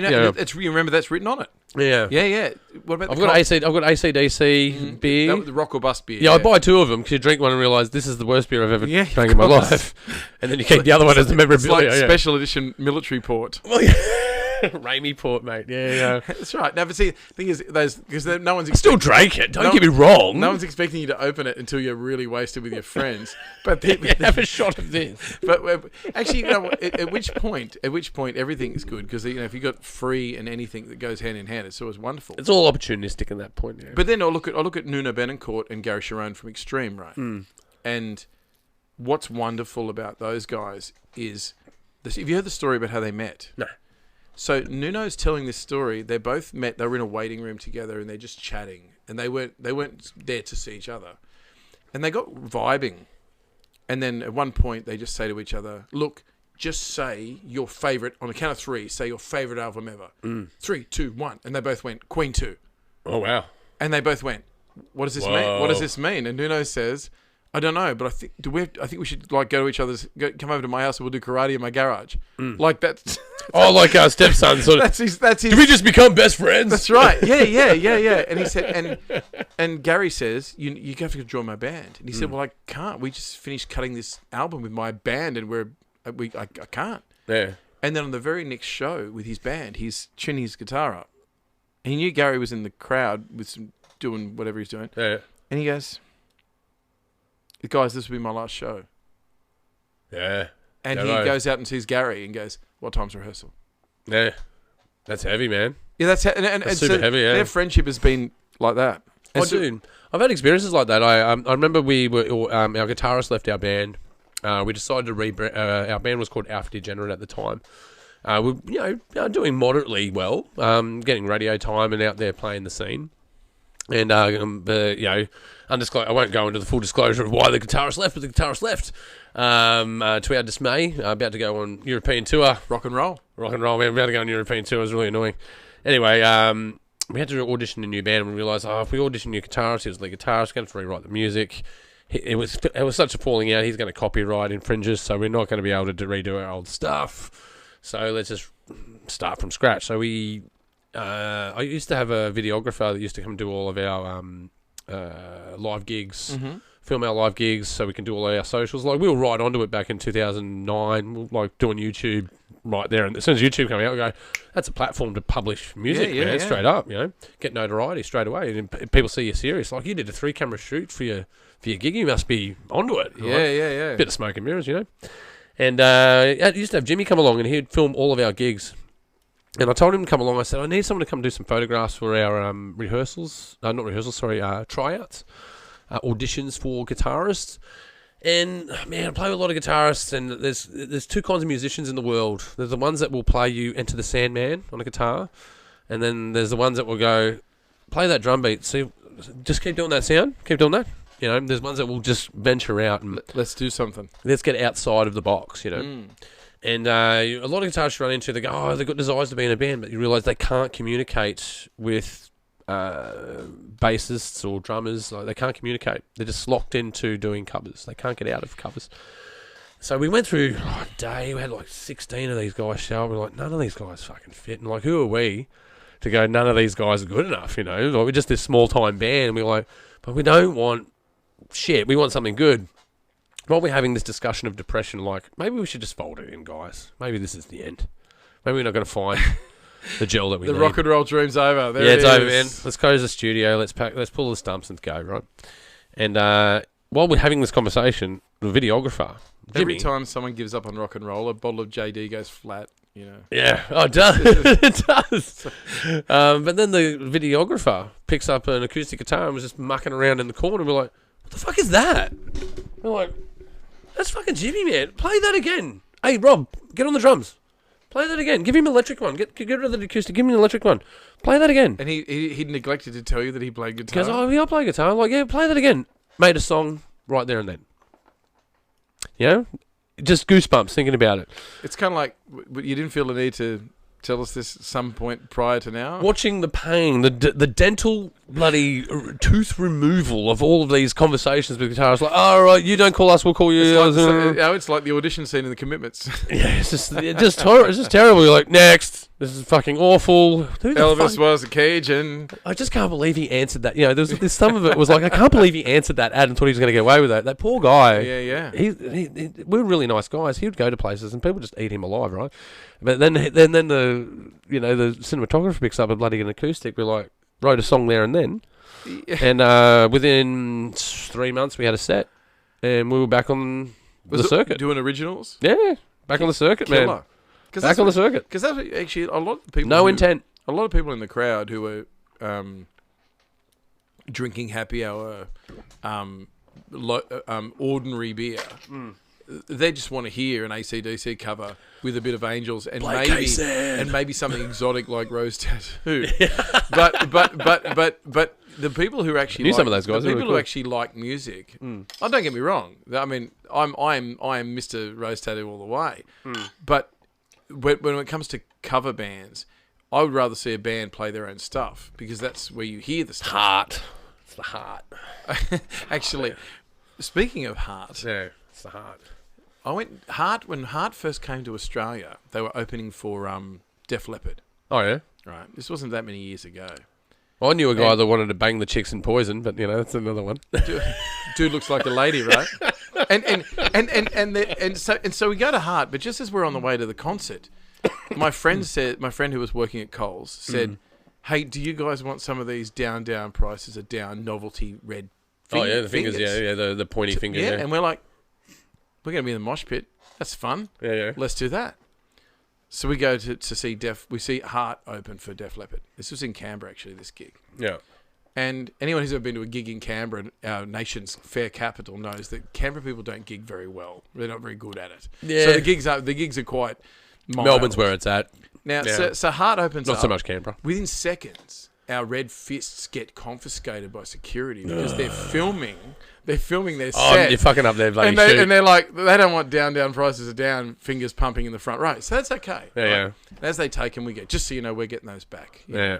[SPEAKER 2] remember that's written on it.
[SPEAKER 1] Yeah.
[SPEAKER 2] Yeah. What about
[SPEAKER 1] I've got AC/DC beer.
[SPEAKER 2] That was the Rock or Bust beer.
[SPEAKER 1] Yeah, I buy two of them because you drink one and realise this is the worst beer I've ever drank in my life, and then you keep the other one as the memorabilia.
[SPEAKER 2] It's like special edition military port.
[SPEAKER 1] Well, yeah. Ramey port, mate. Yeah.
[SPEAKER 2] That's right. Now, but see, the thing is, because no one's
[SPEAKER 1] still drank it. Don't get me wrong.
[SPEAKER 2] No one's expecting you to open it until you're really wasted with your friends. But
[SPEAKER 1] have a shot of this.
[SPEAKER 2] But actually, at which point everything is good because if you got free and anything that goes hand in hand, it's always wonderful.
[SPEAKER 1] It's all opportunistic in that point. Yeah.
[SPEAKER 2] But then I look at Nuno Betancourt and Gary Cherone from Extreme, right? And what's wonderful about those guys is this. Have you heard the story about how they met?
[SPEAKER 1] No.
[SPEAKER 2] So Nuno's telling this story. They both met. They were in a waiting room together, and they're just chatting. And they weren't there to see each other, and they got vibing. And then at one point, they just say to each other, "Look, just say your favorite on the count of three. Say your favorite album ever. 3, 2, 1." And they both went Queen 2.
[SPEAKER 1] Oh wow!
[SPEAKER 2] And they both went, "What does this mean? What does this mean?" And Nuno says, I don't know, but I think we should go to each other's. Come over to my house and we'll do karate in my garage. Like that's.
[SPEAKER 1] Like our stepson. Sort of. That's his. Did we just become best friends?
[SPEAKER 2] That's right. Yeah. And he said, and Gary says, you have to join my band. And he said, well, I can't. We just finished cutting this album with my band, and I can't.
[SPEAKER 1] Yeah.
[SPEAKER 2] And then on the very next show with his band, he's tuning his guitar up. And he knew Gary was in the crowd doing whatever he's doing.
[SPEAKER 1] Yeah.
[SPEAKER 2] And he goes, guys, this will be my last show.
[SPEAKER 1] Yeah.
[SPEAKER 2] And he goes out and sees Gary and goes, what time's rehearsal?
[SPEAKER 1] Yeah. That's heavy, man.
[SPEAKER 2] Yeah, that's
[SPEAKER 1] super heavy, yeah.
[SPEAKER 2] Their friendship has been like that.
[SPEAKER 1] I've had experiences like that. I remember our guitarist left our band. We decided to rebrand. Our band was called Alpha Degenerate at the time. We're doing moderately well, getting radio time and out there playing the scene. And undisclosed. I won't go into the full disclosure of why the guitarist left, but the guitarist left. To our dismay, about to go on European tour.
[SPEAKER 2] Rock and roll.
[SPEAKER 1] Man. About to go on European tour. It was really annoying. Anyway, we had to audition a new band, and we realised, if we audition a new guitarist, he was the guitarist, going to rewrite the music. It was such a falling out. He's going to copyright infringes, so we're not going to be able to redo our old stuff. So let's just start from scratch. So I used to have a videographer that used to come do all of our live gigs, film our live gigs, so we can do all our socials. Like we were right onto it back in 2009, we were, like doing YouTube right there. And as soon as YouTube came out, we go, that's a platform to publish music, man, straight up. Get notoriety straight away, and people see you're serious. Like you did a 3-camera shoot for your gig, you must be onto it. Right?
[SPEAKER 2] Yeah.
[SPEAKER 1] Bit of smoke and mirrors, And I used to have Jimmy come along, and he'd film all of our gigs. And I told him to come along. I said, I need someone to come do some photographs for our tryouts, auditions for guitarists. And, man, I play with a lot of guitarists, and there's 2 kinds of musicians in the world. There's the ones that will play you Enter the Sandman on a guitar, and then there's the ones that will go, play that drum beat, see, just keep doing that sound, keep doing that. There's ones that will just venture out and...
[SPEAKER 2] Let's do something.
[SPEAKER 1] Let's get outside of the box, And a lot of guitarists you run into, they go, they've got desires to be in a band, but you realise they can't communicate with bassists or drummers. Like, they can't communicate. They're just locked into doing covers. They can't get out of covers. So we went through a day, we had like 16 of these guys show up. We're like, none of these guys fucking fit. And like, who are we to go, none of these guys are good enough, Like, we're just this small-time band. And we're like, but we don't want shit. We want something good. While we're having this discussion of depression, like, maybe we should just fold it in, guys. Maybe this is the end. Maybe we're not going to find the gel that we need.
[SPEAKER 2] The rock and roll dream's over. There
[SPEAKER 1] it's over, man. Let's close the studio. Let's pull the stumps and go, right? And while we're having this conversation, the videographer, Jimmy,
[SPEAKER 2] every time someone gives up on rock and roll, a bottle of JD goes flat,
[SPEAKER 1] Yeah, it does. It does. But then the videographer picks up an acoustic guitar and was just mucking around in the corner. We're like, what the fuck is that? We're like, that's fucking Jimmy, man. Play that again. Hey, Rob, get on the drums. Play that again. Give him an electric one. Get rid of the acoustic. Give him an electric one. Play that again.
[SPEAKER 2] And he neglected to tell you that he played guitar.
[SPEAKER 1] He goes, I play guitar. I'm like, yeah, play that again. Made a song right there and then. Just goosebumps thinking about it.
[SPEAKER 2] It's kind of like you didn't feel the need to tell us this at some point prior to now.
[SPEAKER 1] Watching the pain, the dental bloody tooth removal of all of these conversations with guitarists, like, all right, you don't call us, we'll call you.
[SPEAKER 2] It's like the audition scene in The Commitments.
[SPEAKER 1] Yeah, it's just terrible. You're like, next. This is fucking awful.
[SPEAKER 2] Elvis was a Cajun.
[SPEAKER 1] I just can't believe he answered that. There's some of it was like, I can't believe he answered that ad and thought he was going to get away with that. That poor guy.
[SPEAKER 2] Yeah.
[SPEAKER 1] We're really nice guys. He would go to places and people just eat him alive, right? But then the cinematographer picks up a bloody an acoustic. We like wrote a song there and then, and within 3 months we had a set, and we were back on the circuit
[SPEAKER 2] doing originals.
[SPEAKER 1] Yeah, back on the circuit,
[SPEAKER 2] Killer.
[SPEAKER 1] man. Back on the circuit.
[SPEAKER 2] Because that's actually a lot of people.
[SPEAKER 1] No intent.
[SPEAKER 2] A lot of people in the crowd who were drinking happy hour, ordinary beer. They just want to hear an AC/DC cover with a bit of Angels and maybe something exotic like Rose Tattoo. But the people who actually
[SPEAKER 1] some of those guys.
[SPEAKER 2] The people who actually like music. Oh, don't get me wrong. I mean, I'm Mr. Rose Tattoo all the way. But when it comes to cover bands, I would rather see a band play their own stuff because that's where you hear the stuff.
[SPEAKER 1] Heart. It's the heart.
[SPEAKER 2] Actually, speaking of heart.
[SPEAKER 1] Yeah, it's the heart.
[SPEAKER 2] When Heart first came to Australia, they were opening for Def Leppard.
[SPEAKER 1] Oh, yeah?
[SPEAKER 2] Right. This wasn't that many years ago.
[SPEAKER 1] Well, I knew a guy that wanted to bang the chicks in Poison, but, that's another one.
[SPEAKER 2] Dude looks like a lady, right? And so we go to Heart, but just as we're on the way to the concert, my friend who was working at Coles said, hey, do you guys want some of these down prices of down novelty red fingers?
[SPEAKER 1] Oh, yeah, the fingers, yeah, the pointy fingers.
[SPEAKER 2] Yeah, and we're like, we're going to be in the mosh pit. That's fun.
[SPEAKER 1] Yeah.
[SPEAKER 2] Let's do that. So we go to see we see Heart open for Def Leppard. This was in Canberra, actually, this gig.
[SPEAKER 1] Yeah.
[SPEAKER 2] And anyone who's ever been to a gig in Canberra, our nation's fair capital, knows that Canberra people don't gig very well. They're not very good at it.
[SPEAKER 1] Yeah.
[SPEAKER 2] So the gigs are quite mild.
[SPEAKER 1] Melbourne's where it's at.
[SPEAKER 2] Now, so Heart opens up.
[SPEAKER 1] Not so much Canberra.
[SPEAKER 2] Within seconds, our red fists get confiscated by security because they're filming their set.
[SPEAKER 1] Oh, you're fucking up there, bloody shoot.
[SPEAKER 2] And they're like, they don't want down prices are down, fingers pumping in the front row. So that's okay.
[SPEAKER 1] Yeah,
[SPEAKER 2] right?
[SPEAKER 1] yeah.
[SPEAKER 2] And as they take them, we get, just so you know, we're getting those back.
[SPEAKER 1] Yeah.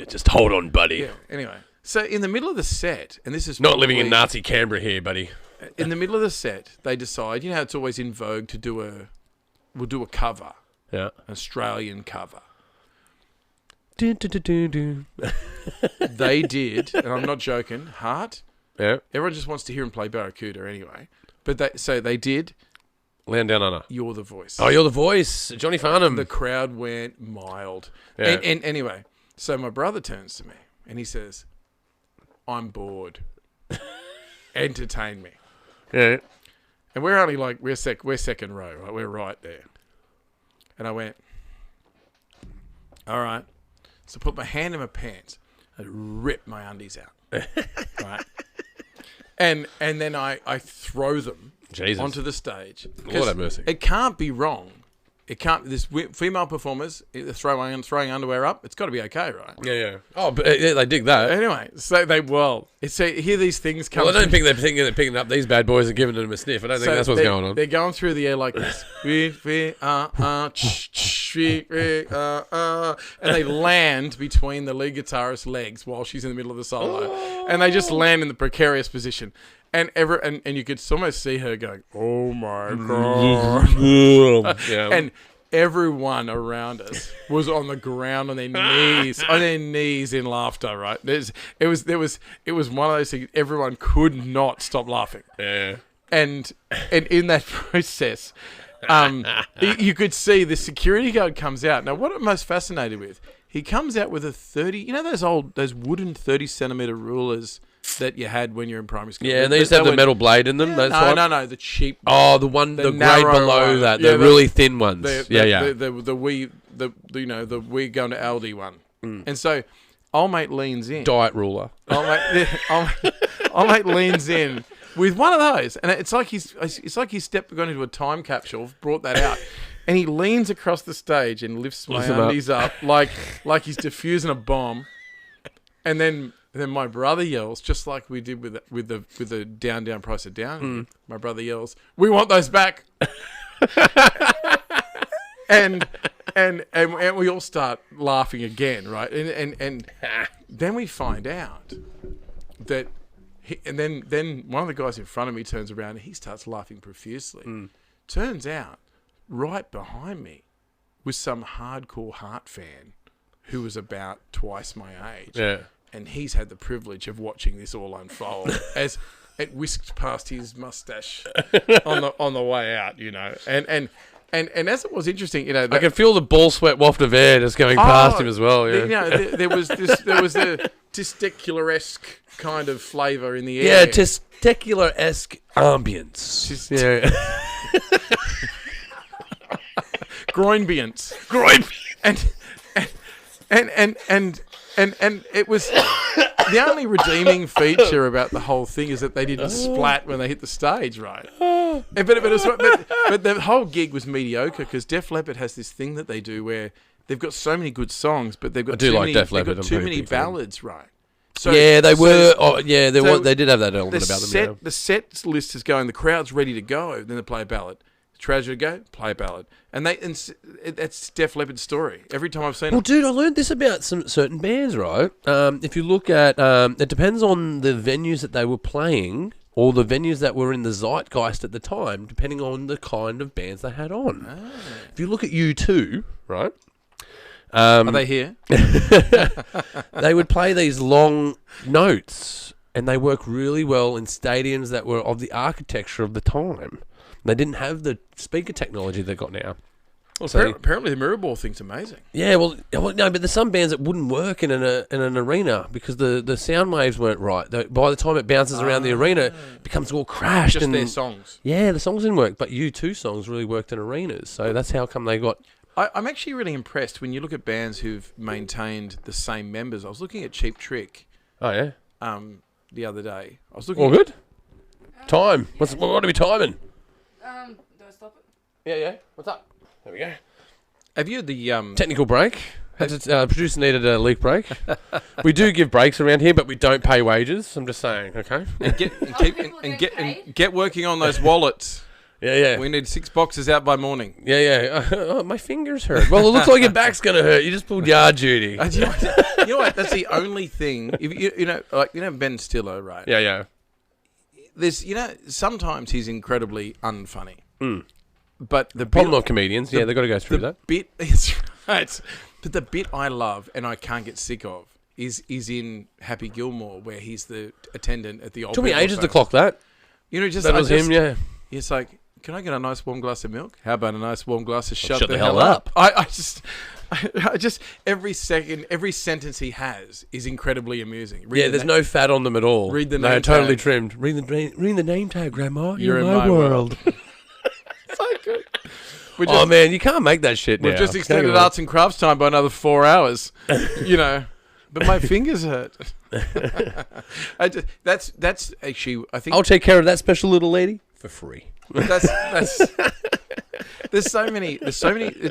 [SPEAKER 2] Just
[SPEAKER 1] hold on, buddy.
[SPEAKER 2] Yeah. Anyway, so in the middle of the set, and this is
[SPEAKER 1] not living in Nazi Canberra here, buddy.
[SPEAKER 2] In the middle of the set, they decide, it's always in vogue to do a cover
[SPEAKER 1] Yeah.
[SPEAKER 2] Australian cover.
[SPEAKER 1] Do, do, do, do, do.
[SPEAKER 2] They did, and I'm not joking, Heart.
[SPEAKER 1] Yeah.
[SPEAKER 2] Everyone just wants to hear him play Barracuda anyway. But they did
[SPEAKER 1] Land Down Under.
[SPEAKER 2] You're the Voice.
[SPEAKER 1] Oh, You're the Voice. Johnny Farnham.
[SPEAKER 2] The crowd went mild.
[SPEAKER 1] Yeah.
[SPEAKER 2] And anyway, so my brother turns to me and he says, I'm bored. Entertain me.
[SPEAKER 1] Yeah.
[SPEAKER 2] And we're only like, we're second row, right? We're right there. And I went, all right. So I put my hand in my pants and rip my undies out. Right? And then I throw them
[SPEAKER 1] Jesus.
[SPEAKER 2] onto the stage.
[SPEAKER 1] Lord have mercy.
[SPEAKER 2] It can't be wrong. It can't. This female performers throwing underwear up. It's got to be okay, right?
[SPEAKER 1] Yeah. Oh, but yeah, they dig that.
[SPEAKER 2] Anyway, so hear these things come.
[SPEAKER 1] Well, I don't think they're picking up these bad boys and giving them a sniff. I don't think that's what's going on.
[SPEAKER 2] They're going through the air like this. And they land between the lead guitarist's legs while she's in the middle of the solo. And they just land in the precarious position. And you could almost see her going, oh my God.
[SPEAKER 1] Yeah.
[SPEAKER 2] And everyone around us was on the ground on their knees in laughter, right? It was one of those things, everyone could not stop laughing.
[SPEAKER 1] Yeah.
[SPEAKER 2] And in that process, you could see the security guard comes out. Now, what I'm most fascinated with, he comes out with a 30, you know those wooden 30 centimeter rulers that you had when you're in primary school?
[SPEAKER 1] Yeah, and they used to have the metal blade in them.
[SPEAKER 2] Yeah, no, the cheap.
[SPEAKER 1] Oh, the grade below
[SPEAKER 2] one.
[SPEAKER 1] that,
[SPEAKER 2] Yeah,
[SPEAKER 1] the really thin ones.
[SPEAKER 2] The wee going to Aldi one. And so, old mate leans in.
[SPEAKER 1] Diet ruler.
[SPEAKER 2] Old mate leans in with one of those, and it's like he's gone into a time capsule, brought that out, and he leans across the stage and lifts my undies up like he's defusing a bomb, and then my brother yells, just like we did with the down price of down. My brother yells, "We want those back!" and we all start laughing again, right? And then we find out that. And then one of the guys in front of me turns around and he starts laughing profusely. Turns out, right behind me was some hardcore Heart fan who was about twice my age.
[SPEAKER 1] Yeah.
[SPEAKER 2] And he's had the privilege of watching this all unfold as it whisked past his mustache on the way out, you know. And as it was interesting, you know,
[SPEAKER 1] I can feel the ball sweat waft of air just going past him as well. Yeah.
[SPEAKER 2] You know, there was a testicular-esque kind of flavour in the air.
[SPEAKER 1] Yeah, testicular-esque ambience.
[SPEAKER 2] Groinbience. And it was the only redeeming feature about the whole thing is that they didn't splat when they hit the stage, right? But the whole gig was mediocre because Def Leppard has this thing that they do where they've got so many good songs, but they've got too many ballads, right? So,
[SPEAKER 1] yeah, they did have that element about them. Yeah.
[SPEAKER 2] The set list is going, the crowd's ready to go, then they play a ballad. Treasure to go, play a ballad. And that's Def Leppard's story. Every time I've seen it.
[SPEAKER 1] Well, dude, I learned this about some certain bands, right? If you look at, it depends on the venues that they were playing or the venues that were in the zeitgeist at the time, depending on the kind of bands they had on. If you look at U2, right?
[SPEAKER 2] Are they here?
[SPEAKER 1] They would play these long notes and they work really well in stadiums that were of the architecture of the time. They didn't have the speaker technology they've got now.
[SPEAKER 2] Well, so, apparently the mirror ball thing's amazing.
[SPEAKER 1] Yeah, well, no, but there's some bands that wouldn't work in an arena because the sound waves weren't right. By the time it bounces around the arena, it becomes all crashed.
[SPEAKER 2] Just their songs.
[SPEAKER 1] Yeah, the songs didn't work, but U2 songs really worked in arenas. So that's how come they got...
[SPEAKER 2] I'm actually really impressed when you look at bands who've maintained the same members. I was looking at Cheap Trick.
[SPEAKER 1] Oh, yeah?
[SPEAKER 2] The other day. I was looking
[SPEAKER 1] all good? Time. What are we timing?
[SPEAKER 3] Do I stop it?
[SPEAKER 1] Yeah. What's up? There we go.
[SPEAKER 2] Have you had the
[SPEAKER 1] technical break? Producer needed a leak break. We do give breaks around here, but we don't pay wages. I'm just saying, okay?
[SPEAKER 2] And get working on those wallets.
[SPEAKER 1] Yeah.
[SPEAKER 2] We need 6 boxes out by morning.
[SPEAKER 1] Yeah. Oh, my fingers hurt. Well, it looks like your back's gonna hurt. You just pulled yard duty.
[SPEAKER 2] You know what? That's the only thing. If you know Ben Stiller, right?
[SPEAKER 1] Yeah.
[SPEAKER 2] There's sometimes he's incredibly unfunny. but the
[SPEAKER 1] Problem
[SPEAKER 2] bit,
[SPEAKER 1] of comedians. Yeah, they've got to go through
[SPEAKER 2] the
[SPEAKER 1] that.
[SPEAKER 2] bit is right. But the bit I love and I can't get sick of is in Happy Gilmore, where he's the attendant at the old.
[SPEAKER 1] Took me
[SPEAKER 2] people
[SPEAKER 1] ages to
[SPEAKER 2] home.
[SPEAKER 1] clock that.
[SPEAKER 2] You know, just
[SPEAKER 1] That was him, yeah.
[SPEAKER 2] It's like, can I get a nice warm glass of milk? How about a nice warm glass of
[SPEAKER 1] Shut the hell up.
[SPEAKER 2] I just every sentence he has is incredibly amusing.
[SPEAKER 1] Yeah, there's no fat on them at all.
[SPEAKER 2] Read the
[SPEAKER 1] They're
[SPEAKER 2] name
[SPEAKER 1] totally
[SPEAKER 2] tag.
[SPEAKER 1] trimmed. Read the name tag, Grandma.
[SPEAKER 2] You're in my world. So good.
[SPEAKER 1] Oh man, you can't make that shit now.
[SPEAKER 2] We've just extended arts and crafts time by another 4 hours. You know, but my fingers hurt. That's actually, I think
[SPEAKER 1] I'll take care of that special little lady for free.
[SPEAKER 2] that's there's so many. It's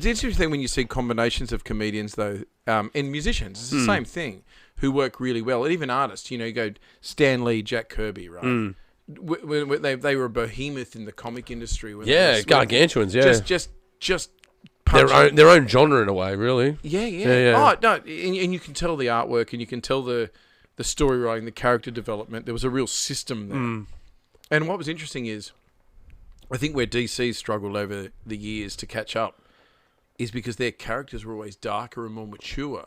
[SPEAKER 2] interesting when you see combinations of comedians though, and musicians. It's the same thing, who work really well, and even artists. You know, you go Stan Lee, Jack Kirby, right? When they were a behemoth in the comic industry. When
[SPEAKER 1] Yeah,
[SPEAKER 2] they were
[SPEAKER 1] gargantuans. Yeah,
[SPEAKER 2] just
[SPEAKER 1] their own genre in a way, really.
[SPEAKER 2] Yeah. Oh no, and you can tell the artwork, and you can tell the story writing, the character development. There was a real system there. And what was interesting is, I think where DC's struggled over the years to catch up is because their characters were always darker and more mature,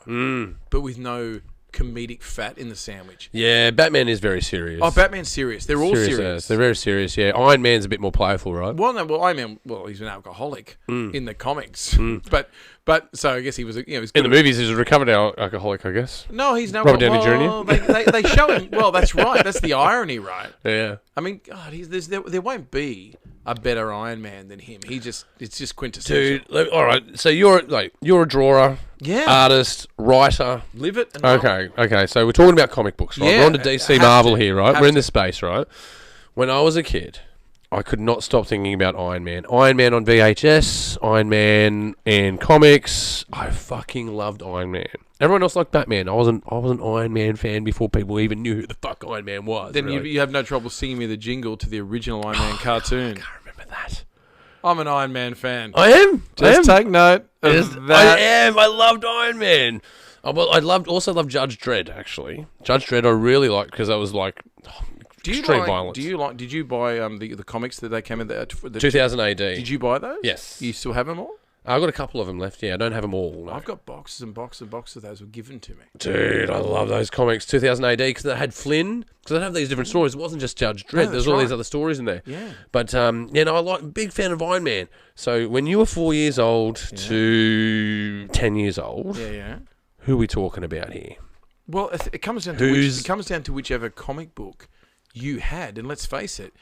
[SPEAKER 2] but with no comedic fat in the sandwich.
[SPEAKER 1] Yeah, Batman is very serious.
[SPEAKER 2] Oh, Batman's serious. They're all serious.
[SPEAKER 1] They're very serious, yeah. Iron Man's a bit more playful, right?
[SPEAKER 2] Well, no, Iron Man, he's an alcoholic in the comics. But so I guess he was, he's
[SPEAKER 1] in the movies, he's a recovered alcoholic, I guess.
[SPEAKER 2] No, he's no
[SPEAKER 1] Robert Downey Jr.
[SPEAKER 2] They show him. Well, that's right. That's the irony, right?
[SPEAKER 1] Yeah.
[SPEAKER 2] I mean, God, there won't be a better Iron Man than him. It's just quintessential.
[SPEAKER 1] Dude, all right. So you're a drawer, artist, writer.
[SPEAKER 2] Live it. And
[SPEAKER 1] Okay. So we're talking about comic books, right?
[SPEAKER 2] Yeah,
[SPEAKER 1] We're on to DC Marvel here, right? We're in
[SPEAKER 2] to.
[SPEAKER 1] this space, right? When I was a kid, I could not stop thinking about Iron Man. Iron Man on VHS, Iron Man and comics. I fucking loved Iron Man. Everyone else liked Batman. I was an Iron Man fan before people even knew who the fuck Iron Man was.
[SPEAKER 2] Then
[SPEAKER 1] really.
[SPEAKER 2] you have no trouble singing me the jingle to the original Iron Man cartoon.
[SPEAKER 1] I can't remember that.
[SPEAKER 2] I'm an Iron Man fan.
[SPEAKER 1] I am.
[SPEAKER 2] Take note of that.
[SPEAKER 1] I am. I loved Iron Man. I also loved Judge Dredd, actually. Judge Dredd I really liked because I was like... extreme violence.
[SPEAKER 2] Did you buy the comics that they came in the
[SPEAKER 1] 2000 AD?
[SPEAKER 2] Did you buy those?
[SPEAKER 1] Yes.
[SPEAKER 2] You still have them all?
[SPEAKER 1] I've got a couple of them left. Yeah, I don't have them all. No.
[SPEAKER 2] I've got boxes and boxes and boxes of those were given to me.
[SPEAKER 1] Dude, I love those comics. 2000 AD because they had Flynn. Because they have these different stories. It wasn't just Judge Dredd. There's all these other stories in there.
[SPEAKER 2] Yeah.
[SPEAKER 1] But I like big fan of Iron Man. So when you were 4 years old to 10 years old, who are we talking about here?
[SPEAKER 2] Well, it comes down to whichever comic book you had, and let's face it.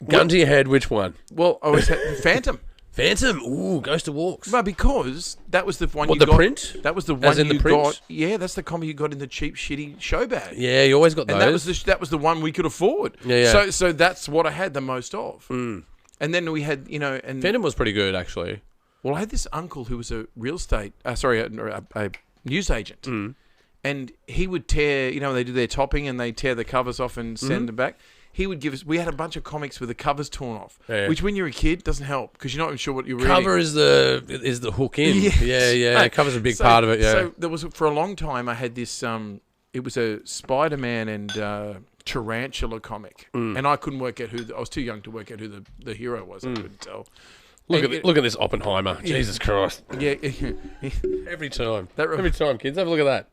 [SPEAKER 1] Gun to your head, which one?
[SPEAKER 2] Well, I always had Phantom.
[SPEAKER 1] Phantom? Ooh, Ghost of Walks.
[SPEAKER 2] Well, because that was the one
[SPEAKER 1] you
[SPEAKER 2] got.
[SPEAKER 1] What, the print?
[SPEAKER 2] That was the one
[SPEAKER 1] As in
[SPEAKER 2] you
[SPEAKER 1] the print?
[SPEAKER 2] got. Yeah, that's the comic you got in the cheap, shitty show bag.
[SPEAKER 1] Yeah, you always got those.
[SPEAKER 2] And that was the one we could afford.
[SPEAKER 1] Yeah.
[SPEAKER 2] So that's what I had the most of. And then we had, and
[SPEAKER 1] Phantom was pretty good, actually.
[SPEAKER 2] Well, I had this uncle who was a real estate, a news agent. And he would tear, they do their topping and they tear the covers off and send them back. He would give us. We had a bunch of comics with the covers torn off, which when you're a kid doesn't help because you're not even sure what you're reading.
[SPEAKER 1] Cover is the hook in.
[SPEAKER 2] Yes.
[SPEAKER 1] Yeah. Cover's a big part of it. Yeah.
[SPEAKER 2] So there was for a long time. I had this. It was a Spider-Man and Tarantula comic, and I couldn't work out who. I was too young to work out who the hero was. I couldn't tell.
[SPEAKER 1] Look at this Oppenheimer. Jesus Christ.
[SPEAKER 2] Yeah.
[SPEAKER 1] Every time, kids. Have a look at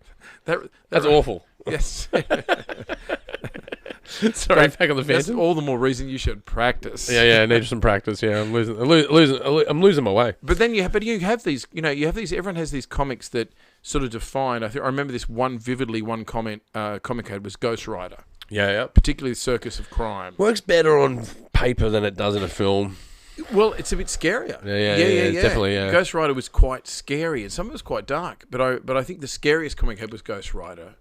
[SPEAKER 1] that. That's awful.
[SPEAKER 2] Yes.
[SPEAKER 1] Sorry, back on the Phantom.
[SPEAKER 2] That's all the more reason you should practice.
[SPEAKER 1] Yeah, I need some practice. Yeah, I'm losing my way.
[SPEAKER 2] But then you have these. Everyone has these comics that sort of define. I remember this one vividly. One comic I had was Ghost Rider.
[SPEAKER 1] Yeah.
[SPEAKER 2] Particularly Circus of Crime.
[SPEAKER 1] Works better on paper than it does in a film.
[SPEAKER 2] Well, it's a bit scarier.
[SPEAKER 1] Yeah, definitely. Yeah.
[SPEAKER 2] Ghost Rider was quite scary, and some of it was quite dark. But I think the scariest comic I had was Ghost Rider.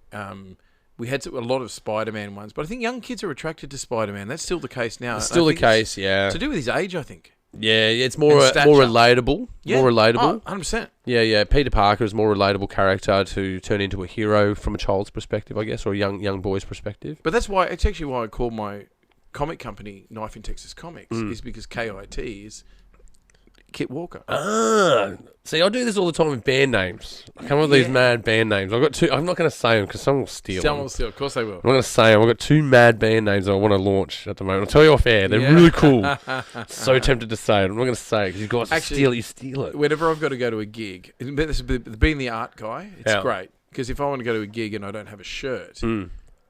[SPEAKER 2] We had a lot of Spider-Man ones, but I think young kids are attracted to Spider-Man. That's still the case now.
[SPEAKER 1] It's still the case, yeah.
[SPEAKER 2] To do with his age, I think.
[SPEAKER 1] Yeah, it's more relatable.
[SPEAKER 2] Yeah.
[SPEAKER 1] More relatable.
[SPEAKER 2] 100%.
[SPEAKER 1] Yeah. Peter Parker is a more relatable character to turn into a hero from a child's perspective, I guess, or a young boy's perspective.
[SPEAKER 2] But it's actually why I call my comic company Knife in Texas Comics, is because KIT Kit Walker.
[SPEAKER 1] See, I do this all the time with band names. I come up with these mad band names. I've got two. I'm not going to say them because someone will steal
[SPEAKER 2] Someone
[SPEAKER 1] them.
[SPEAKER 2] will steal. Of course they will.
[SPEAKER 1] I'm not going to say them. I've got two mad band names I want to launch at the moment. I'll tell you off air. They're really cool. So tempted to say it. I'm not going to say it because you guys actually steal it.
[SPEAKER 2] Whenever I've got to go to a gig, being the art guy, it's great. Because if I want to go to a gig and I don't have a shirt,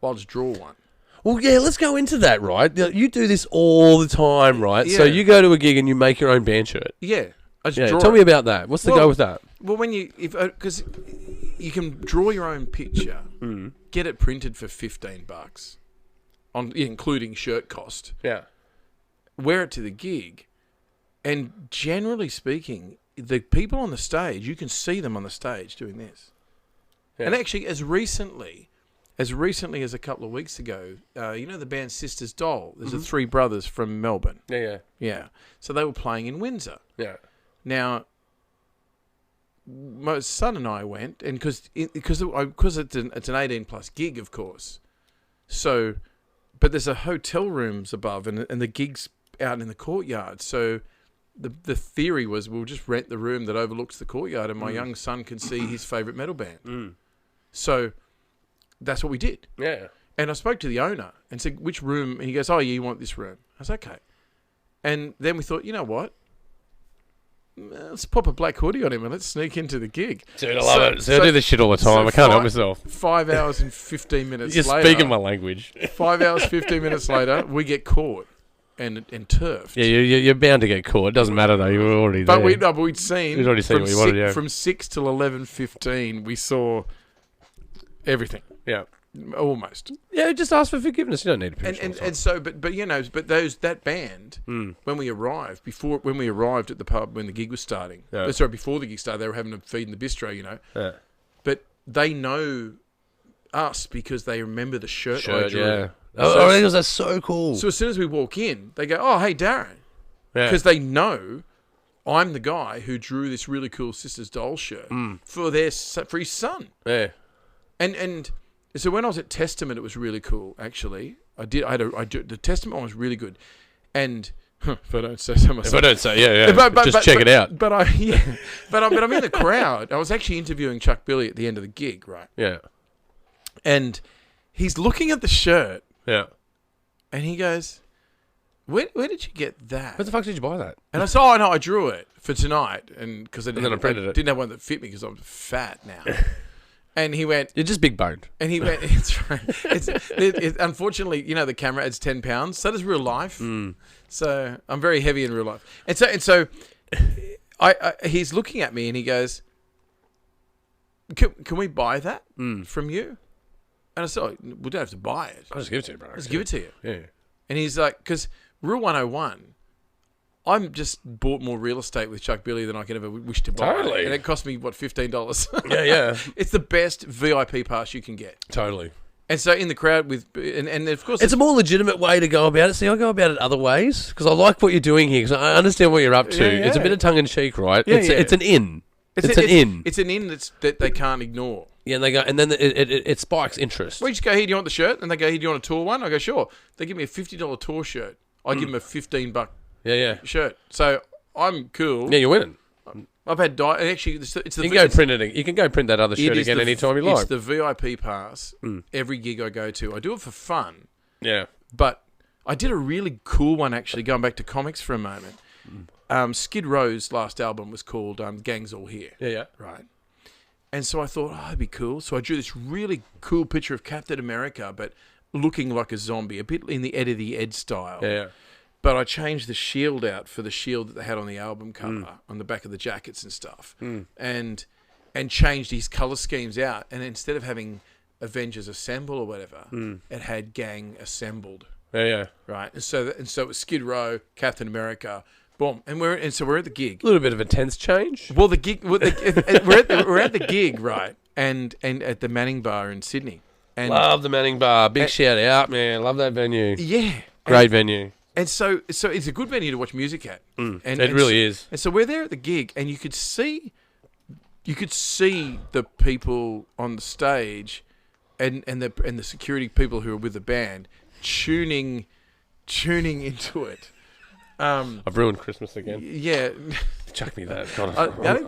[SPEAKER 2] I'll just draw one.
[SPEAKER 1] Well, yeah, let's go into that, right? You do this all the time, right?
[SPEAKER 2] Yeah.
[SPEAKER 1] So you go to a gig and you make your own band shirt.
[SPEAKER 2] Yeah. I just draw
[SPEAKER 1] tell
[SPEAKER 2] it.
[SPEAKER 1] me about that. What's the go with that?
[SPEAKER 2] Well, because you can draw your own picture, get it printed for $15, including shirt cost.
[SPEAKER 1] Yeah.
[SPEAKER 2] Wear it to the gig, and generally speaking, the people on the stage, you can see them on the stage doing this. Yeah. And actually, as recently as a couple of weeks ago, you know the band Sisters Doll? There's the three brothers from Melbourne. Yeah. So they were playing in Windsor. Yeah. Now, my son and I went, and because it's an 18+ gig, of course. So, but there's a hotel rooms above, and the gig's out in the courtyard. So, the theory was we'll just rent the room that overlooks the courtyard, and my young son can see his favourite metal band. So, that's what we did. Yeah. And I spoke to the owner and said, which room? And he goes, oh, yeah, you want this room. I was okay. And then we thought, you know what? Let's pop a black hoodie on him and let's sneak into the gig.
[SPEAKER 1] Dude, I love it. So I do this shit all the time. I can't help myself.
[SPEAKER 2] 5 hours and 15 minutes
[SPEAKER 1] later. You're speaking my language.
[SPEAKER 2] 5 hours, 15 minutes later, we get caught and turfed.
[SPEAKER 1] Yeah, you're bound to get caught. It doesn't matter, though. You were already there.
[SPEAKER 2] But we'd seen...
[SPEAKER 1] We'd already seen what you wanted, yeah.
[SPEAKER 2] From 6 till 11:15, we saw everything. Yeah. Almost.
[SPEAKER 1] Yeah, just ask for forgiveness. You don't need a picture.
[SPEAKER 2] And so, but you know, that band when we arrived at the pub when the gig was starting. Before the gig started, they were having a feed in the bistro. You know. Yeah. But they know us because they remember the shirt I drew. Yeah.
[SPEAKER 1] That's so cool.
[SPEAKER 2] So as soon as we walk in, they go, "Oh, hey, Darren," because they know I'm the guy who drew this really cool Sisters Doll shirt for his son. Yeah. And so when I was at Testament, it was really cool. Actually, the Testament one was really good, and if I don't say so myself,
[SPEAKER 1] if I don't say, just check it out.
[SPEAKER 2] But I'm in the crowd. I was actually interviewing Chuck Billy at the end of the gig, right? Yeah, and he's looking at the shirt. Yeah, and he goes, "Where did you get that?
[SPEAKER 1] Where the fuck did you buy that?"
[SPEAKER 2] And I said, "Oh no, I drew it for tonight, and because I
[SPEAKER 1] then I printed it.
[SPEAKER 2] Didn't have one that fit me because I'm fat now." And he went...
[SPEAKER 1] You're just big boned.
[SPEAKER 2] And he went... It's right. Unfortunately, you know, the camera adds 10 pounds. So does real life. So I'm very heavy in real life. And so he's looking at me and he goes, can we buy that from you? And I said, oh, we don't have to buy it.
[SPEAKER 1] I'll just give it to you, bro.
[SPEAKER 2] Just give it to you.
[SPEAKER 1] Yeah.
[SPEAKER 2] And he's like... Because Rule 101... I'm just bought more real estate with Chuck Billy than I could ever wish to buy.
[SPEAKER 1] Totally.
[SPEAKER 2] And it cost me, $15?
[SPEAKER 1] Yeah.
[SPEAKER 2] It's the best VIP pass you can get.
[SPEAKER 1] Totally.
[SPEAKER 2] And so in the crowd with... And of course...
[SPEAKER 1] It's a more legitimate way to go about it. See, I go about it other ways because I like what you're doing here because I understand what you're up to. Yeah. It's a bit of tongue-in-cheek, right? It's an in. It's an in.
[SPEAKER 2] It's an in that they can't ignore.
[SPEAKER 1] Yeah, and they go, and then it spikes interest.
[SPEAKER 2] We just go, here, do you want the shirt? And they go, here, do you want a tour one? I go, sure. They give me a $50 tour shirt. I give them a $15 shirt. So I'm cool.
[SPEAKER 1] Yeah, you're winning.
[SPEAKER 2] I've had actually. It's the
[SPEAKER 1] you can go print it. You can go print that other shirt again anytime you like.
[SPEAKER 2] It's the VIP pass. Every gig I go to, I do it for fun.
[SPEAKER 1] Yeah.
[SPEAKER 2] But I did a really cool one actually. Going back to comics for a moment. Skid Row's last album was called "Gang's All Here."
[SPEAKER 1] Yeah.
[SPEAKER 2] Right. And so I thought, that'd be cool. So I drew this really cool picture of Captain America, but looking like a zombie, a bit in the Eddie Ed style.
[SPEAKER 1] Yeah.
[SPEAKER 2] But I changed the shield out for the shield that they had on the album cover, on the back of the jackets and stuff, and changed his colour schemes out. And instead of having Avengers Assemble or whatever, it had Gang Assembled.
[SPEAKER 1] Yeah.
[SPEAKER 2] Right. And so it was Skid Row, Captain America, boom. And so we're at the gig.
[SPEAKER 1] A little bit of a tense change.
[SPEAKER 2] Well, the gig. We're at the gig, right? And at the Manning Bar in Sydney. And
[SPEAKER 1] love the Manning Bar. Big shout out, man. Love that venue.
[SPEAKER 2] Yeah.
[SPEAKER 1] Great venue.
[SPEAKER 2] And so it's a good venue to watch music at.
[SPEAKER 1] It really is.
[SPEAKER 2] And so we're there at the gig, and you could see the people on the stage, and the security people who are with the band tuning into it.
[SPEAKER 1] I've ruined Christmas again.
[SPEAKER 2] Yeah,
[SPEAKER 1] Chuck me that. God,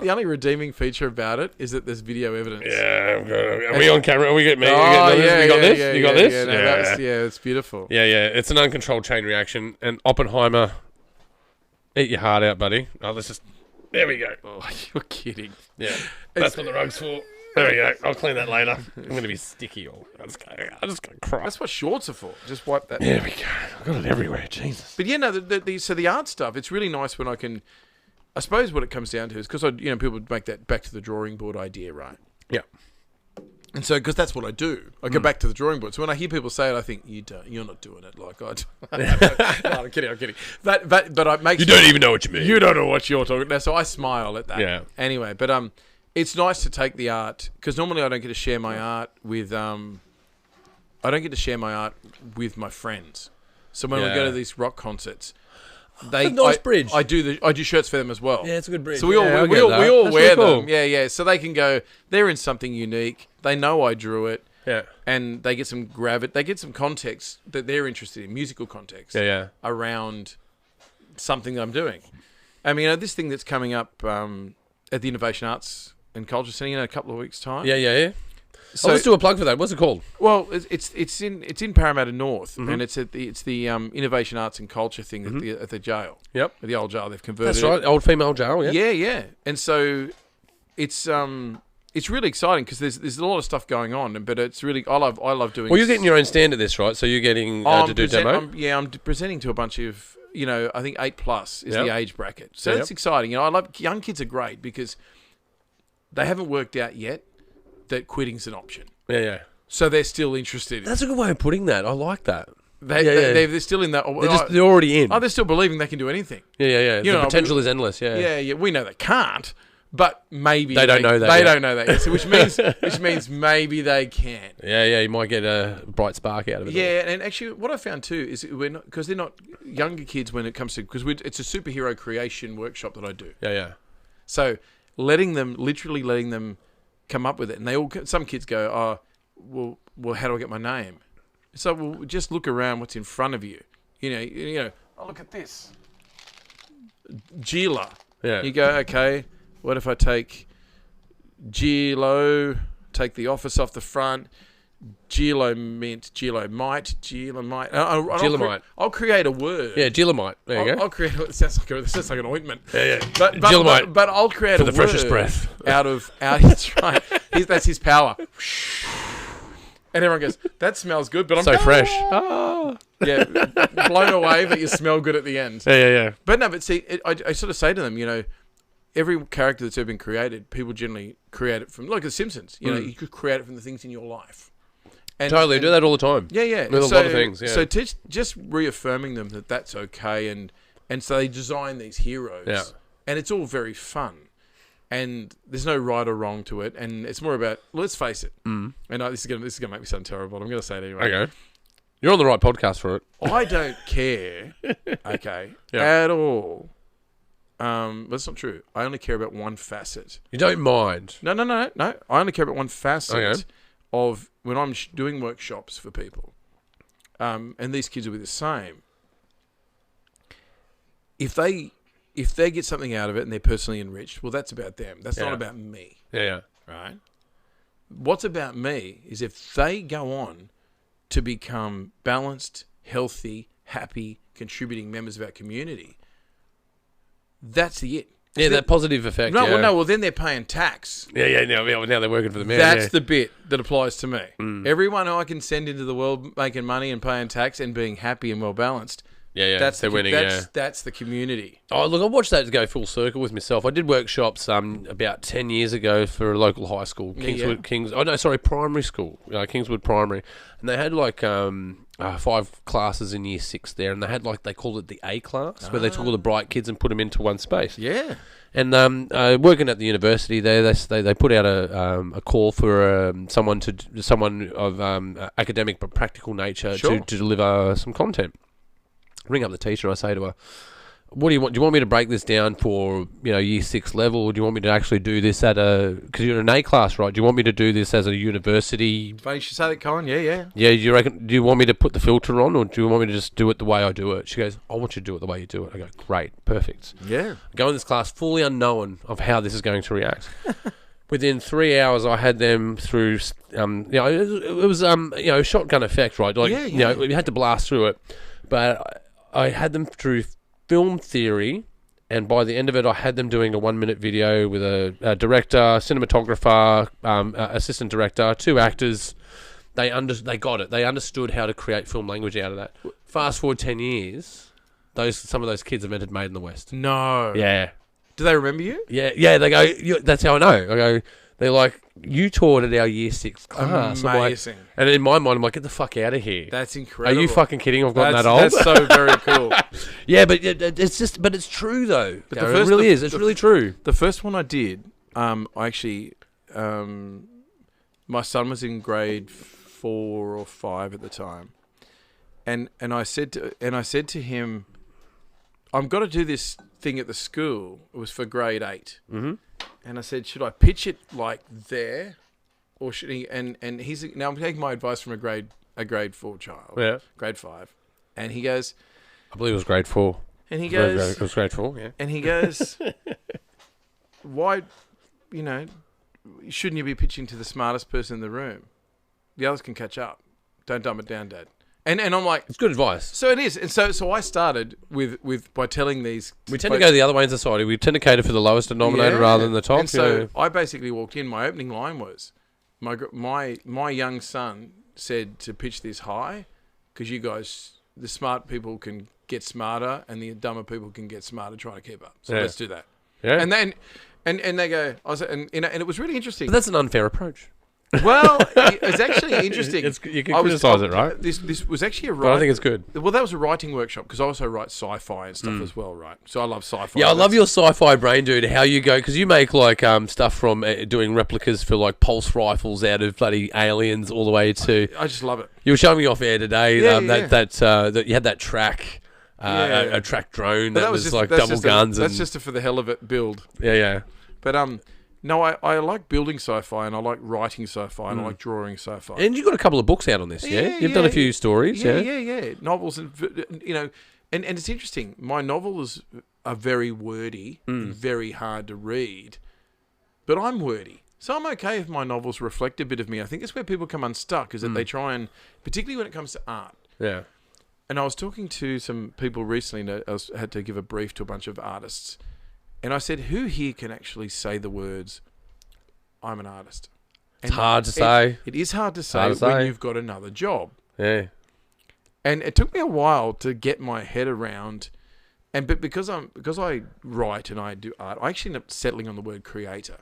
[SPEAKER 2] The only redeeming feature about it is that there's video evidence.
[SPEAKER 1] Yeah. Are we on camera? Are we get me?
[SPEAKER 2] Oh,
[SPEAKER 1] you got this? You got this?
[SPEAKER 2] Yeah, no, it's beautiful.
[SPEAKER 1] Yeah. It's an uncontrolled chain reaction. And Oppenheimer, eat your heart out, buddy. Oh, let's just... There we go.
[SPEAKER 2] Oh, you're kidding.
[SPEAKER 1] Yeah. That's what the rug's for. There we go. I'll clean that later. I'm going to be sticky. I just going to cry.
[SPEAKER 2] That's what shorts are for. Just wipe that.
[SPEAKER 1] There we go. I've got it everywhere. Jesus.
[SPEAKER 2] But yeah, no, so the art stuff, it's really nice when I can... I suppose what it comes down to is because people make that back to the drawing board idea, right?
[SPEAKER 1] Yeah.
[SPEAKER 2] And so, because that's what I do, I go back to the drawing board. So when I hear people say it, I think you're not doing it like I do. No, I'm kidding. But I make
[SPEAKER 1] you don't even know what you mean.
[SPEAKER 2] You don't know what you're talking about. So I smile at that.
[SPEAKER 1] Yeah.
[SPEAKER 2] Anyway, but it's nice to take the art because normally I don't get to share my art with my friends. So when we go to these rock concerts.
[SPEAKER 1] Nice bridge.
[SPEAKER 2] I do shirts for them as well.
[SPEAKER 1] Yeah, it's a good bridge.
[SPEAKER 2] So we all wear
[SPEAKER 1] really cool.
[SPEAKER 2] them. Yeah. So they can go. They're in something unique. They know I drew it.
[SPEAKER 1] Yeah.
[SPEAKER 2] And they get some They get some context that they're interested in, musical context.
[SPEAKER 1] Yeah.
[SPEAKER 2] Around something that I'm doing. I mean, this thing that's coming up at the Innovation Arts and Culture Centre in a couple of weeks' time.
[SPEAKER 1] Yeah. So let's do a plug for that. What's it called?
[SPEAKER 2] Well, it's in Parramatta North, and it's the Innovation Arts and Culture thing at the jail.
[SPEAKER 1] Yep,
[SPEAKER 2] at the old jail they've converted.
[SPEAKER 1] That's right, old female jail. Yeah,
[SPEAKER 2] yeah. And so it's really exciting because there's a lot of stuff going on, but it's really I love doing.
[SPEAKER 1] Well, you're getting your own stand at this, right? So you're getting to do demo.
[SPEAKER 2] I'm presenting to a bunch of I think 8+ is the age bracket, so it's exciting. I love young kids are great because they haven't worked out yet that quitting's an option.
[SPEAKER 1] Yeah.
[SPEAKER 2] So they're still interested.
[SPEAKER 1] That's a good way of putting that. I like that.
[SPEAKER 2] They're still in that.
[SPEAKER 1] They're already in.
[SPEAKER 2] Oh, they're still believing they can do anything.
[SPEAKER 1] Yeah. The potential is endless.
[SPEAKER 2] Yeah. We know they can't, but maybe
[SPEAKER 1] they don't know that.
[SPEAKER 2] They don't know that. So which means maybe they can.
[SPEAKER 1] Yeah. You might get a bright spark out of it.
[SPEAKER 2] Yeah, and actually, what I found too is because they're not younger kids when it comes to it's a superhero creation workshop that I do.
[SPEAKER 1] Yeah.
[SPEAKER 2] So letting them come up with it, and some kids go, oh, well, how do I get my name? So we'll just look around what's in front of you. Oh, look at this. Gila.
[SPEAKER 1] Yeah.
[SPEAKER 2] You go, okay, what if I take Gilo, take the office off the front, Gilomite. I'll create a word.
[SPEAKER 1] Yeah, Gilomite. There you go.
[SPEAKER 2] I'll create. It sounds like an ointment.
[SPEAKER 1] Yeah.
[SPEAKER 2] But I'll create
[SPEAKER 1] for
[SPEAKER 2] a
[SPEAKER 1] the freshest breath
[SPEAKER 2] out. That's right. That's his power. And everyone goes, that smells good, but I'm
[SPEAKER 1] so fresh.
[SPEAKER 2] Yeah, blown away, but you smell good at the end.
[SPEAKER 1] Yeah.
[SPEAKER 2] But see, I sort of say to them, every character that's ever been created, people generally create it from, like The Simpsons. You could create it from the things in your life.
[SPEAKER 1] Totally, do that all the time.
[SPEAKER 2] Yeah.
[SPEAKER 1] With a lot of things. Yeah.
[SPEAKER 2] So just reaffirming them that that's okay, and so they design these heroes, and it's all very fun, and there's no right or wrong to it, and it's more about let's face it. And this is gonna make me sound terrible. I'm gonna say it anyway.
[SPEAKER 1] Okay, you're on the right podcast for it.
[SPEAKER 2] I don't care. At all. That's not true. I only care about one facet.
[SPEAKER 1] You don't mind?
[SPEAKER 2] No. I only care about one facet of when I'm doing workshops for people. And these kids will be the same. If they get something out of it and they're personally enriched, well, that's about them. That's not about me.
[SPEAKER 1] Yeah.
[SPEAKER 2] Right? What's about me is if they go on to become balanced, healthy, happy, contributing members of our community, that's it.
[SPEAKER 1] Yeah, that positive effect.
[SPEAKER 2] Well, then they're paying tax.
[SPEAKER 1] Yeah. Now they're working for the man.
[SPEAKER 2] That's the bit that applies to me. Everyone who I can send into the world making money and paying tax and being happy and well balanced.
[SPEAKER 1] Yeah.
[SPEAKER 2] That's winning. That's the community.
[SPEAKER 1] Oh, look, I watched that go full circle with myself. I did workshops about 10 years ago for a local high school, primary school, Kingswood Primary, and they had 5 classes in year 6 there, and they called it the A class, where they took all the bright kids and put them into one space.
[SPEAKER 2] Yeah.
[SPEAKER 1] And working at the university, they put out a call for someone of academic but practical nature to deliver some content. Ring up the teacher. I say to her, what do you want? Do you want me to break this down for, year 6 level? Or do you want me to actually do this because you're in an A class, right? Do you want me to do this as a university?
[SPEAKER 2] Funny you should say that, Colin. Yeah.
[SPEAKER 1] Yeah, do you want me to put the filter on, or do you want me to just do it the way I do it? She goes, I want you to do it the way you do it. I go, great, perfect.
[SPEAKER 2] Yeah.
[SPEAKER 1] I go in this class fully unknown of how this is going to react. Within 3 hours, I had them through, it was shotgun effect, right? Like, you had to blast through it. But I had them through film theory, and by the end of it, I had them doing a 1-minute video with a director, cinematographer, assistant director, 2 actors. They got it. They understood how to create film language out of that. Fast forward 10 years, some of those kids have entered Made in the West.
[SPEAKER 2] No.
[SPEAKER 1] Yeah.
[SPEAKER 2] Do they remember you?
[SPEAKER 1] Yeah. They go, that's how I know. I go, they're like, you taught at our year 6 class.
[SPEAKER 2] Amazing.
[SPEAKER 1] And in my mind, I'm like, get the fuck out of here.
[SPEAKER 2] That's incredible.
[SPEAKER 1] Are you fucking kidding? I've gotten that old.
[SPEAKER 2] That's so very cool.
[SPEAKER 1] Yeah, but it's true though. But it really is. It's really true.
[SPEAKER 2] The first one I did, I actually, my son was in grade 4 or 5 at the time, and I said to him, I've got to do this thing at the school. It was for grade 8.
[SPEAKER 1] Mm-hmm.
[SPEAKER 2] And I said, should I pitch it like there, or should he? And he's now I'm taking my advice from a grade 4 child.
[SPEAKER 1] Yeah.
[SPEAKER 2] Grade 5, and he goes,
[SPEAKER 1] I believe it was grade 4.
[SPEAKER 2] And he goes,
[SPEAKER 1] it was grade 4. Yeah.
[SPEAKER 2] And he goes, why, shouldn't you be pitching to the smartest person in the room? The others can catch up. Don't dumb it down, Dad. And I'm like,
[SPEAKER 1] it's good advice.
[SPEAKER 2] So it is, and so I started with by telling these.
[SPEAKER 1] We tend to go the other way in society. We tend to cater for the lowest denominator rather than the top.
[SPEAKER 2] And so I basically walked in. My opening line was, my young son said to pitch this high, because you guys, the smart people can get smarter, and the dumber people can get smarter trying to keep up. So let's do that. Yeah. And then, and they go, and it was really interesting.
[SPEAKER 1] But that's an unfair approach.
[SPEAKER 2] Well, it's actually interesting.
[SPEAKER 1] You can criticise it, right?
[SPEAKER 2] This was actually a writing...
[SPEAKER 1] But I think it's good.
[SPEAKER 2] Well, that was a writing workshop, because I also write sci-fi and stuff as well, right? So I love sci-fi.
[SPEAKER 1] Yeah, I love your sci-fi brain, dude. How you go... Because you make, like, stuff from doing replicas for, like, pulse rifles out of bloody aliens all the way to...
[SPEAKER 2] I just love it.
[SPEAKER 1] You were showing me off air today that you had that track...
[SPEAKER 2] a
[SPEAKER 1] track drone that was
[SPEAKER 2] just,
[SPEAKER 1] like double guns.
[SPEAKER 2] That's just a for the hell of it build.
[SPEAKER 1] Yeah.
[SPEAKER 2] But no, I like building sci-fi, and I like writing sci-fi, and I like drawing sci-fi.
[SPEAKER 1] And you've got a couple of books out on this, yeah? You've done a few stories,
[SPEAKER 2] yeah. Novels, and and it's interesting. My novels are very wordy, and very hard to read, but I'm wordy. So I'm okay if my novels reflect a bit of me. I think that's where people come unstuck, is that they try and, particularly when it comes to art.
[SPEAKER 1] Yeah.
[SPEAKER 2] And I was talking to some people recently, and I had to give a brief to a bunch of artists. And I said, who here can actually say the words, I'm an artist?
[SPEAKER 1] It's hard to say.
[SPEAKER 2] It is hard to say when you've got another job.
[SPEAKER 1] Yeah.
[SPEAKER 2] And it took me a while to get my head around, but because I write and I do art, I actually end up settling on the word creator,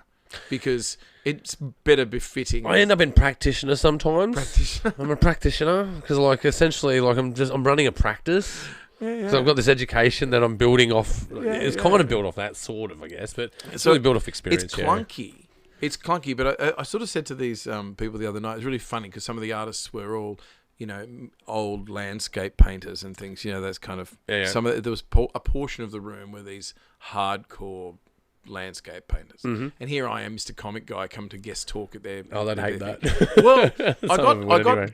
[SPEAKER 2] because it's better befitting.
[SPEAKER 1] I end up in practitioner sometimes. I'm a practitioner because, like, essentially, like, I'm running a practice. Yeah. So I've got this education that I'm building off. It's kind of built off that, sort of, I guess, but it's really built off experience.
[SPEAKER 2] It's clunky. Yeah. It's clunky, but I sort of said to these people the other night, it's really funny because some of the artists were all, old landscape painters and things. Those kind of there was a portion of the room where these hardcore landscape painters, and here I am, Mr. Comic Guy, come to guest talk at their.
[SPEAKER 1] Oh, they'd hate that.
[SPEAKER 2] Well,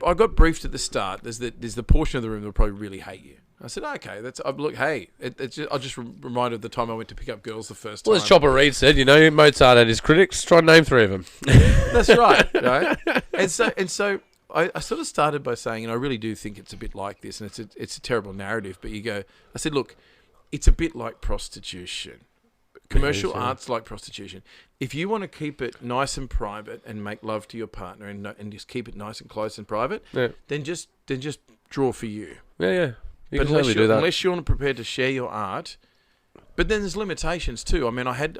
[SPEAKER 2] I got briefed at the start. There's the portion of the room that will probably really hate you. I said, okay, look, hey, I just reminded of the time I went to pick up girls the first time.
[SPEAKER 1] Well, as Chopper Reed said, Mozart and his critics, try and name 3 of them.
[SPEAKER 2] That's right. And so I sort of started by saying, I really do think it's a bit like this, and it's a terrible narrative, but I said, look, it's a bit like prostitution. Commercial art's like prostitution. If you want to keep it nice and private and make love to your partner and just keep it nice and close and private, then just draw for you.
[SPEAKER 1] Yeah. You
[SPEAKER 2] but
[SPEAKER 1] can totally do that.
[SPEAKER 2] Unless you're not prepared to share your art. But then there's limitations too. I mean, I had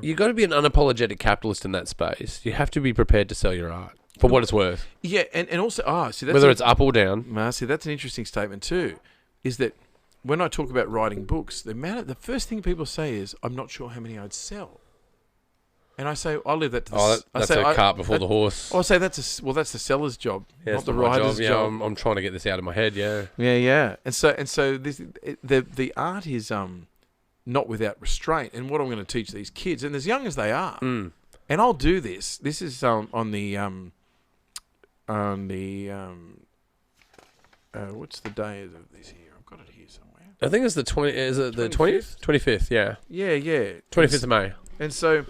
[SPEAKER 1] you got to be an unapologetic capitalist in that space. You have to be prepared to sell your art for what it's worth.
[SPEAKER 2] Yeah, and also, see, that's
[SPEAKER 1] whether it's up or down.
[SPEAKER 2] See, that's an interesting statement too. Is that when I talk about writing books, the first thing people say is, "I'm not sure how many I'd sell." And I say, I'll leave that to the...
[SPEAKER 1] that's a cart before the horse.
[SPEAKER 2] I say that's the seller's job, not the writer's job.
[SPEAKER 1] I'm trying to get this out of my head, yeah.
[SPEAKER 2] Yeah. And so this, the art is not without restraint. And what I'm going to teach these kids, and as young as they are, and I'll do this. This is on the what's the day of this here? I've got it here somewhere.
[SPEAKER 1] I think it's the 20. Is it the 20th? 25th, yeah.
[SPEAKER 2] Yeah.
[SPEAKER 1] 25th of May.
[SPEAKER 2] And so,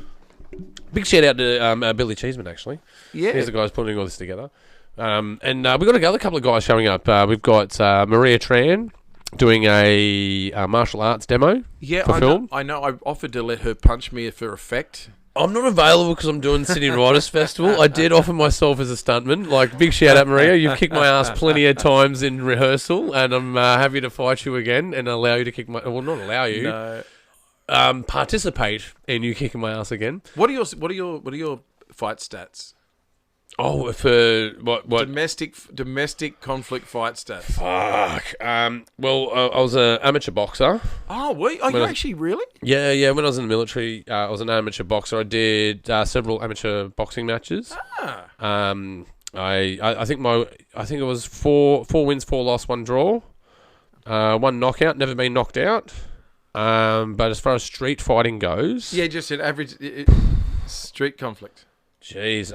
[SPEAKER 1] big shout out to Billy Cheeseman, actually.
[SPEAKER 2] yeah.
[SPEAKER 1] He's the guy who's putting all this together. And we've got another couple of guys showing up. We've got Maria Tran doing a martial arts demo for film.
[SPEAKER 2] I know. I offered to let her punch me for effect.
[SPEAKER 1] I'm not available because I'm doing Sydney Writers Festival. I did offer myself as a stuntman. Like, big shout out, Maria. You've kicked my ass plenty of times in rehearsal, and I'm happy to fight you again and allow you to kick my... Well, not allow you.
[SPEAKER 2] No.
[SPEAKER 1] Participate in you kicking my ass again.
[SPEAKER 2] What are your fight stats?
[SPEAKER 1] Oh, for what?
[SPEAKER 2] Domestic conflict fight stats.
[SPEAKER 1] Fuck. Well, I was an amateur boxer.
[SPEAKER 2] Oh, wait. Are you actually really?
[SPEAKER 1] Yeah. When I was in the military, I was an amateur boxer. I did several amateur boxing matches. I think it was four wins, 4 loss, 1 draw, 1 knockout. Never been knocked out. But as far as street fighting goes,
[SPEAKER 2] Yeah, just an average street conflict.
[SPEAKER 1] Jeez.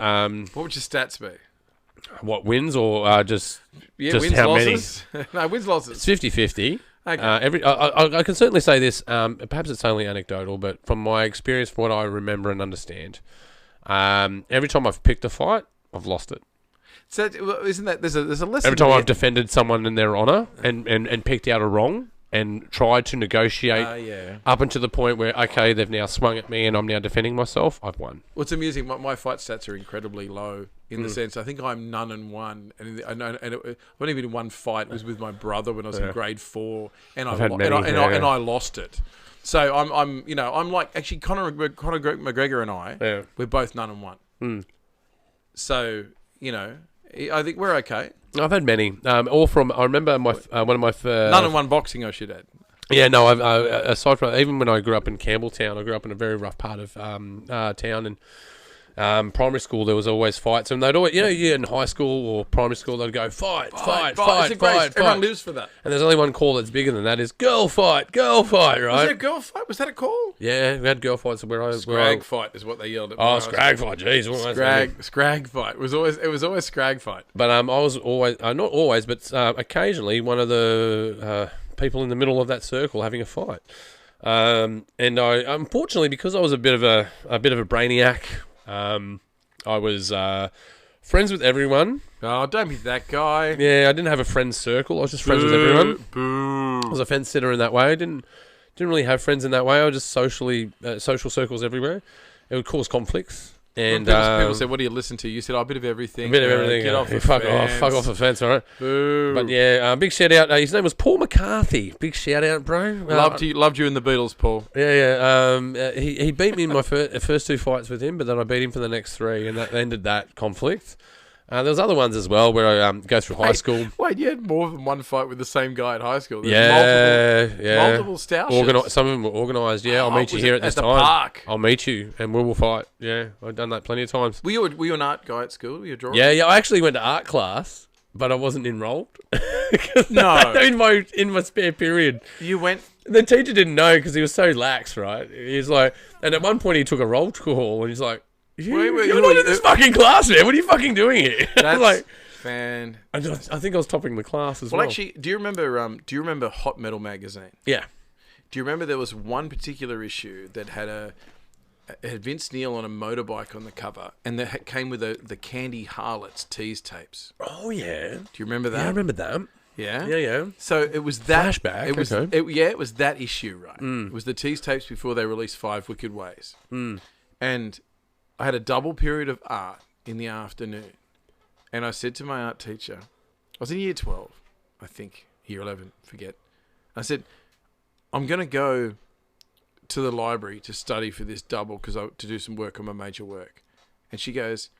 [SPEAKER 2] What would your stats be?
[SPEAKER 1] What, wins or just
[SPEAKER 2] wins,
[SPEAKER 1] how
[SPEAKER 2] losses? No, wins, losses.
[SPEAKER 1] It's 50-50.
[SPEAKER 2] Okay.
[SPEAKER 1] I can certainly say this, perhaps it's only anecdotal, but from my experience, from what I remember and understand, every time I've picked a fight, I've lost it.
[SPEAKER 2] So isn't that there's a lesson?
[SPEAKER 1] Every time I've defended someone in their honour and picked out a wrong and tried to negotiate up until the point where, okay, they've now swung at me and I'm now defending myself, I've won.
[SPEAKER 2] Well, it's amusing. My fight stats are incredibly low in the sense I think I'm none and one, and I've only been in one fight. It was with my brother when I was in grade 4, and I lost it. So I'm like actually Conor McGregor and I, we're both none and one. So I think we're okay.
[SPEAKER 1] I've had many. All from I remember my one of my
[SPEAKER 2] none and one boxing. I should add.
[SPEAKER 1] Yeah, no. Aside from even when I grew up in Campbelltown, I grew up in a very rough part of town, and primary school there was always fights, and they'd always, in high school or primary school they'd go fight.
[SPEAKER 2] Everyone lives for that.
[SPEAKER 1] And there's only one call that's bigger than that is girl fight, right?
[SPEAKER 2] Was there a girl fight? Was that a call?
[SPEAKER 1] Yeah, we had girl fights where I
[SPEAKER 2] Scrag fight is what they yelled at.
[SPEAKER 1] Oh, scrag fight, jeez.
[SPEAKER 2] Scrag fight. It was always scrag fight.
[SPEAKER 1] But I was always, not always, but occasionally one of the people in the middle of that circle having a fight. And I, unfortunately, because I was a bit of a brainiac, I was friends with everyone.
[SPEAKER 2] Oh, don't be that guy.
[SPEAKER 1] Yeah, I didn't have a friend circle. I was just friends with everyone. I was a fence sitter in that way. I didn't really have friends in that way. I was just social circles everywhere. It would cause conflicts. And
[SPEAKER 2] people said, "What do you listen to?" You said, "Oh, a bit of everything."
[SPEAKER 1] A bit of everything.
[SPEAKER 2] Get off the
[SPEAKER 1] fuck
[SPEAKER 2] fence.
[SPEAKER 1] off the fence, all right?
[SPEAKER 2] Boo.
[SPEAKER 1] But yeah, big shout out. His name was Paul McCarthy. Big shout out, bro.
[SPEAKER 2] Loved you in the Beatles, Paul.
[SPEAKER 1] Yeah. He beat me in my first 2 fights with him, but then I beat him for the next 3, and that ended that conflict. There was other ones as well where I go through high school.
[SPEAKER 2] Wait, you had more than one fight with the same guy at high school? There's multiple stoushes.
[SPEAKER 1] Some of them were organised. Yeah, I'll meet you here at this time.
[SPEAKER 2] Park.
[SPEAKER 1] I'll meet you and we will fight. Yeah, I've done that plenty of times.
[SPEAKER 2] Were you an art guy at school? Were you a drawer?
[SPEAKER 1] Yeah. I actually went to art class, but I wasn't enrolled.
[SPEAKER 2] No.
[SPEAKER 1] in my spare period.
[SPEAKER 2] You went.
[SPEAKER 1] The teacher didn't know because he was so lax, right? He was like, and at one point he took a roll call and he's like, You're not in this fucking class, man. What are you fucking doing here?
[SPEAKER 2] That's
[SPEAKER 1] like,
[SPEAKER 2] fan.
[SPEAKER 1] I think I was topping the class as well.
[SPEAKER 2] Well, actually, do you remember Hot Metal magazine?
[SPEAKER 1] Yeah.
[SPEAKER 2] Do you remember there was one particular issue that had Vince Neil on a motorbike on the cover, and that came with the Candy Harlots tease tapes?
[SPEAKER 1] Oh yeah.
[SPEAKER 2] Do you remember that?
[SPEAKER 1] Yeah, I remember that.
[SPEAKER 2] Yeah.
[SPEAKER 1] Yeah.
[SPEAKER 2] So it was that
[SPEAKER 1] flashback.
[SPEAKER 2] It was
[SPEAKER 1] okay.
[SPEAKER 2] It was that issue, right? It was the tease tapes before they released 5 Wicked Ways, and I had a double period of art in the afternoon, and I said to my art teacher, I was in year 12, I think, year 11, forget. I said, I'm going to go to the library to study for this double to do some work on my major work. And she goes,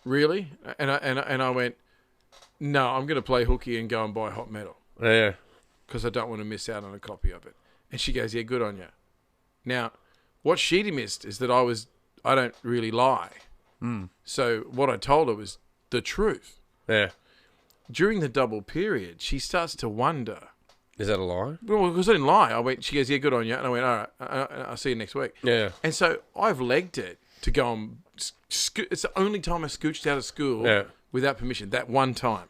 [SPEAKER 2] really? And I went, no, I'm going to play hooky and go and buy Hot Metal.
[SPEAKER 1] Yeah.
[SPEAKER 2] Because I don't want to miss out on a copy of it. And she goes, yeah, good on you. Now, what she'd missed is that I don't really lie. So what I told her was the truth.
[SPEAKER 1] Yeah.
[SPEAKER 2] During the double period, she starts to wonder,
[SPEAKER 1] Is that a lie?
[SPEAKER 2] Well, because I didn't lie. I went. She goes, "Yeah, good on you." And I went, "All right, I'll see you next week."
[SPEAKER 1] Yeah.
[SPEAKER 2] And so I've legged it to go on. It's the only time I scooched out of school without permission. That one time.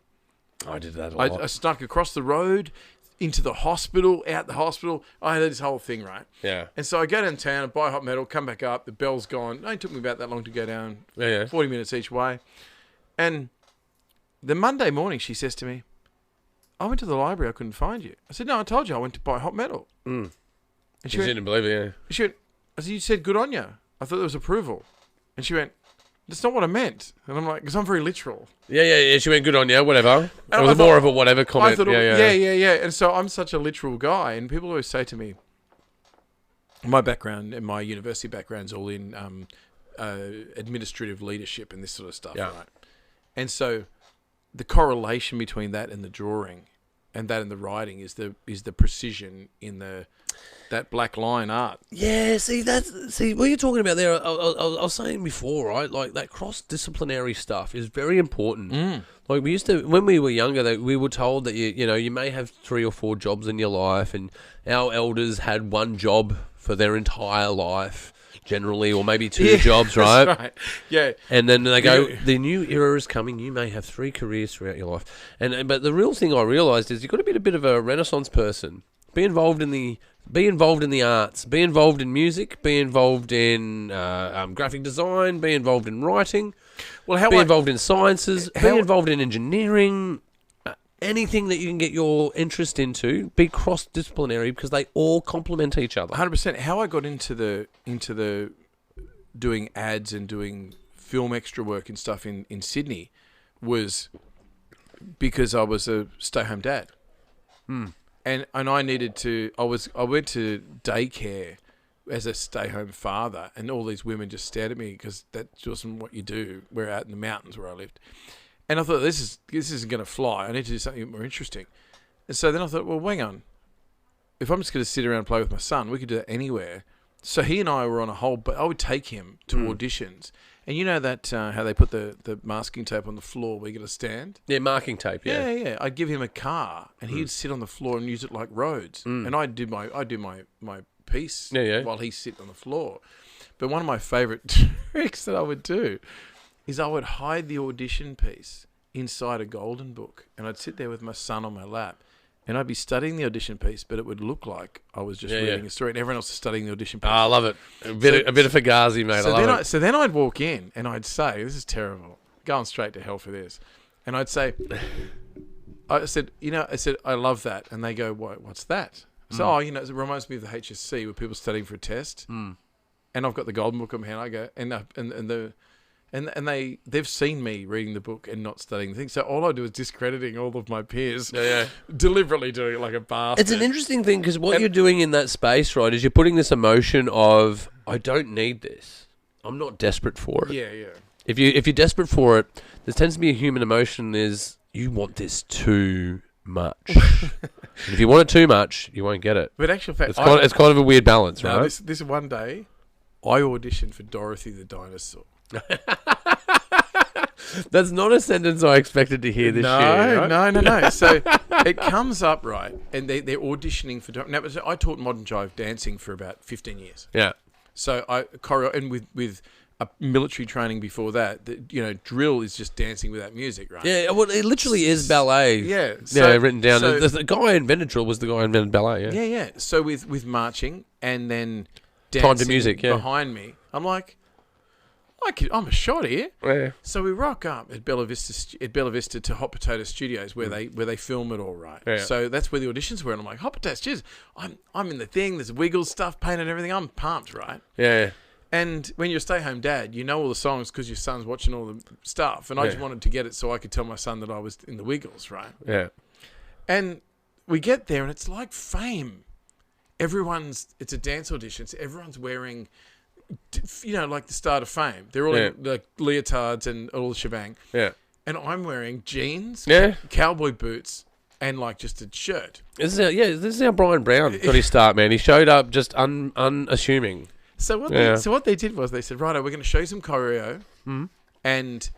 [SPEAKER 1] I did that a lot.
[SPEAKER 2] I snuck across the road into the hospital, out the hospital. I had this whole thing, right?
[SPEAKER 1] Yeah.
[SPEAKER 2] And so I go downtown and buy hot metal, come back up. The bell's gone. It only took me about that long to go down. 40 minutes each way. And the Monday morning, she says to me, "I went to the library. I couldn't find you." I said, "No, I told you I went to buy hot metal."
[SPEAKER 1] Mm.
[SPEAKER 2] And
[SPEAKER 1] she didn't believe it, yeah.
[SPEAKER 2] She went, I said, "You said good on you. I thought there was approval." And she went, "That's not what I meant." And I'm like, because I'm very literal.
[SPEAKER 1] Yeah. She went, "Good on you," whatever. It was more of a whatever comment.
[SPEAKER 2] I thought, yeah. And so I'm such a literal guy. And people always say to me, my background and my university background's all in administrative leadership and this sort of stuff, right? And so the correlation between that and the drawing and that and the writing is the precision in that black line art.
[SPEAKER 1] Yeah, see what you're talking about there. I was saying before, right? Like that cross-disciplinary stuff is very important. Like we used to, when we were younger, we were told that you may have 3 or 4 jobs in your life, and our elders had one job for their entire life, generally, or maybe 2 jobs, right?
[SPEAKER 2] That's right. Yeah.
[SPEAKER 1] And then they go, the new era is coming. You may have 3 careers throughout your life. But the real thing I realised is you've got to be a bit of a Renaissance person. Be involved in the arts. Be involved in music. Be involved in graphic design. Be involved in writing. Be involved in sciences. Be involved in engineering. Anything that you can get your interest into. Be cross-disciplinary because they all complement each other.
[SPEAKER 2] 100%. How I got into the doing ads and doing film extra work and stuff in Sydney was because I was a stay-home dad. And I needed to. I went to daycare as a stay-home father, and all these women just stared at me because that wasn't what you do. We're out in the mountains where I lived, and I thought this isn't going to fly. I need to do something more interesting. And so then I thought, well, hang on. If I'm just going to sit around and play with my son, we could do that anywhere. So he and I were on a whole. But I would take him to auditions. And you know that how they put the masking tape on the floor where you get a stand?
[SPEAKER 1] Yeah, marking tape, yeah.
[SPEAKER 2] Yeah. I'd give him a car, and he'd sit on the floor and use it like roads. And I'd do my piece while he's sitting on the floor. But one of my favourite tricks that I would do is I would hide the audition piece inside a golden book, and I'd sit there with my son on my lap. And I'd be studying the audition piece, but it would look like I was just reading a story, and everyone else is studying the audition piece.
[SPEAKER 1] I love it. A bit of Fugazi, mate. I love it.
[SPEAKER 2] So then I'd walk in, and I'd say, "This is terrible. Going straight to hell for this." And I'd say, "I said, I love that." And they go, "What's that?" So, it reminds me of the HSC where people studying for a test. And I've got the golden book in my hand. I go, and they've seen me reading the book and not studying the thing. So all I do is discrediting all of my peers, deliberately doing it like a bastard.
[SPEAKER 1] It's an interesting thing because what you're doing in that space, right, is you're putting this emotion of, I don't need this. I'm not desperate for it.
[SPEAKER 2] Yeah.
[SPEAKER 1] If you're desperate for it, there tends to be a human emotion is you want this too much. And if you want it too much, you won't get it.
[SPEAKER 2] But actual fact,
[SPEAKER 1] it's kind of a weird balance, right?
[SPEAKER 2] This one day, I auditioned for Dorothy the Dinosaur.
[SPEAKER 1] That's not a sentence I expected to hear this year. Right?
[SPEAKER 2] No. So it comes up, right, and they're auditioning for... Now, I taught modern jive dancing for about 15 years.
[SPEAKER 1] Yeah.
[SPEAKER 2] So I choreo, and with a military training before that, drill is just dancing without music, right?
[SPEAKER 1] Yeah, well, it literally is ballet.
[SPEAKER 2] Yeah.
[SPEAKER 1] Written down. The guy who invented drill was the guy who invented ballet, yeah.
[SPEAKER 2] Yeah. So with marching and then dancing
[SPEAKER 1] time to music,
[SPEAKER 2] behind me, I'm like... I'm a shot here.
[SPEAKER 1] Yeah.
[SPEAKER 2] So we rock up at Bella Vista to Hot Potato Studios where they film it all, right.
[SPEAKER 1] Yeah.
[SPEAKER 2] So that's where the auditions were, and I'm like, Hot Potato Studios. I'm in the thing. There's Wiggles stuff painted and everything. I'm pumped, right?
[SPEAKER 1] Yeah.
[SPEAKER 2] And when you're a stay-home dad, you know all the songs because your son's watching all the stuff, and I just wanted to get it so I could tell my son that I was in the Wiggles, right?
[SPEAKER 1] Yeah.
[SPEAKER 2] And we get there, and it's like Fame. It's a dance audition. So everyone's wearing... like the start of Fame. They're all in like leotards and all the shebang. Yeah. And I'm wearing jeans, cowboy boots, and like just a shirt.
[SPEAKER 1] This is how Brian Brown got his start, man. He showed up just unassuming.
[SPEAKER 2] So what they did was they said, "Righto, we're going to show you some choreo, and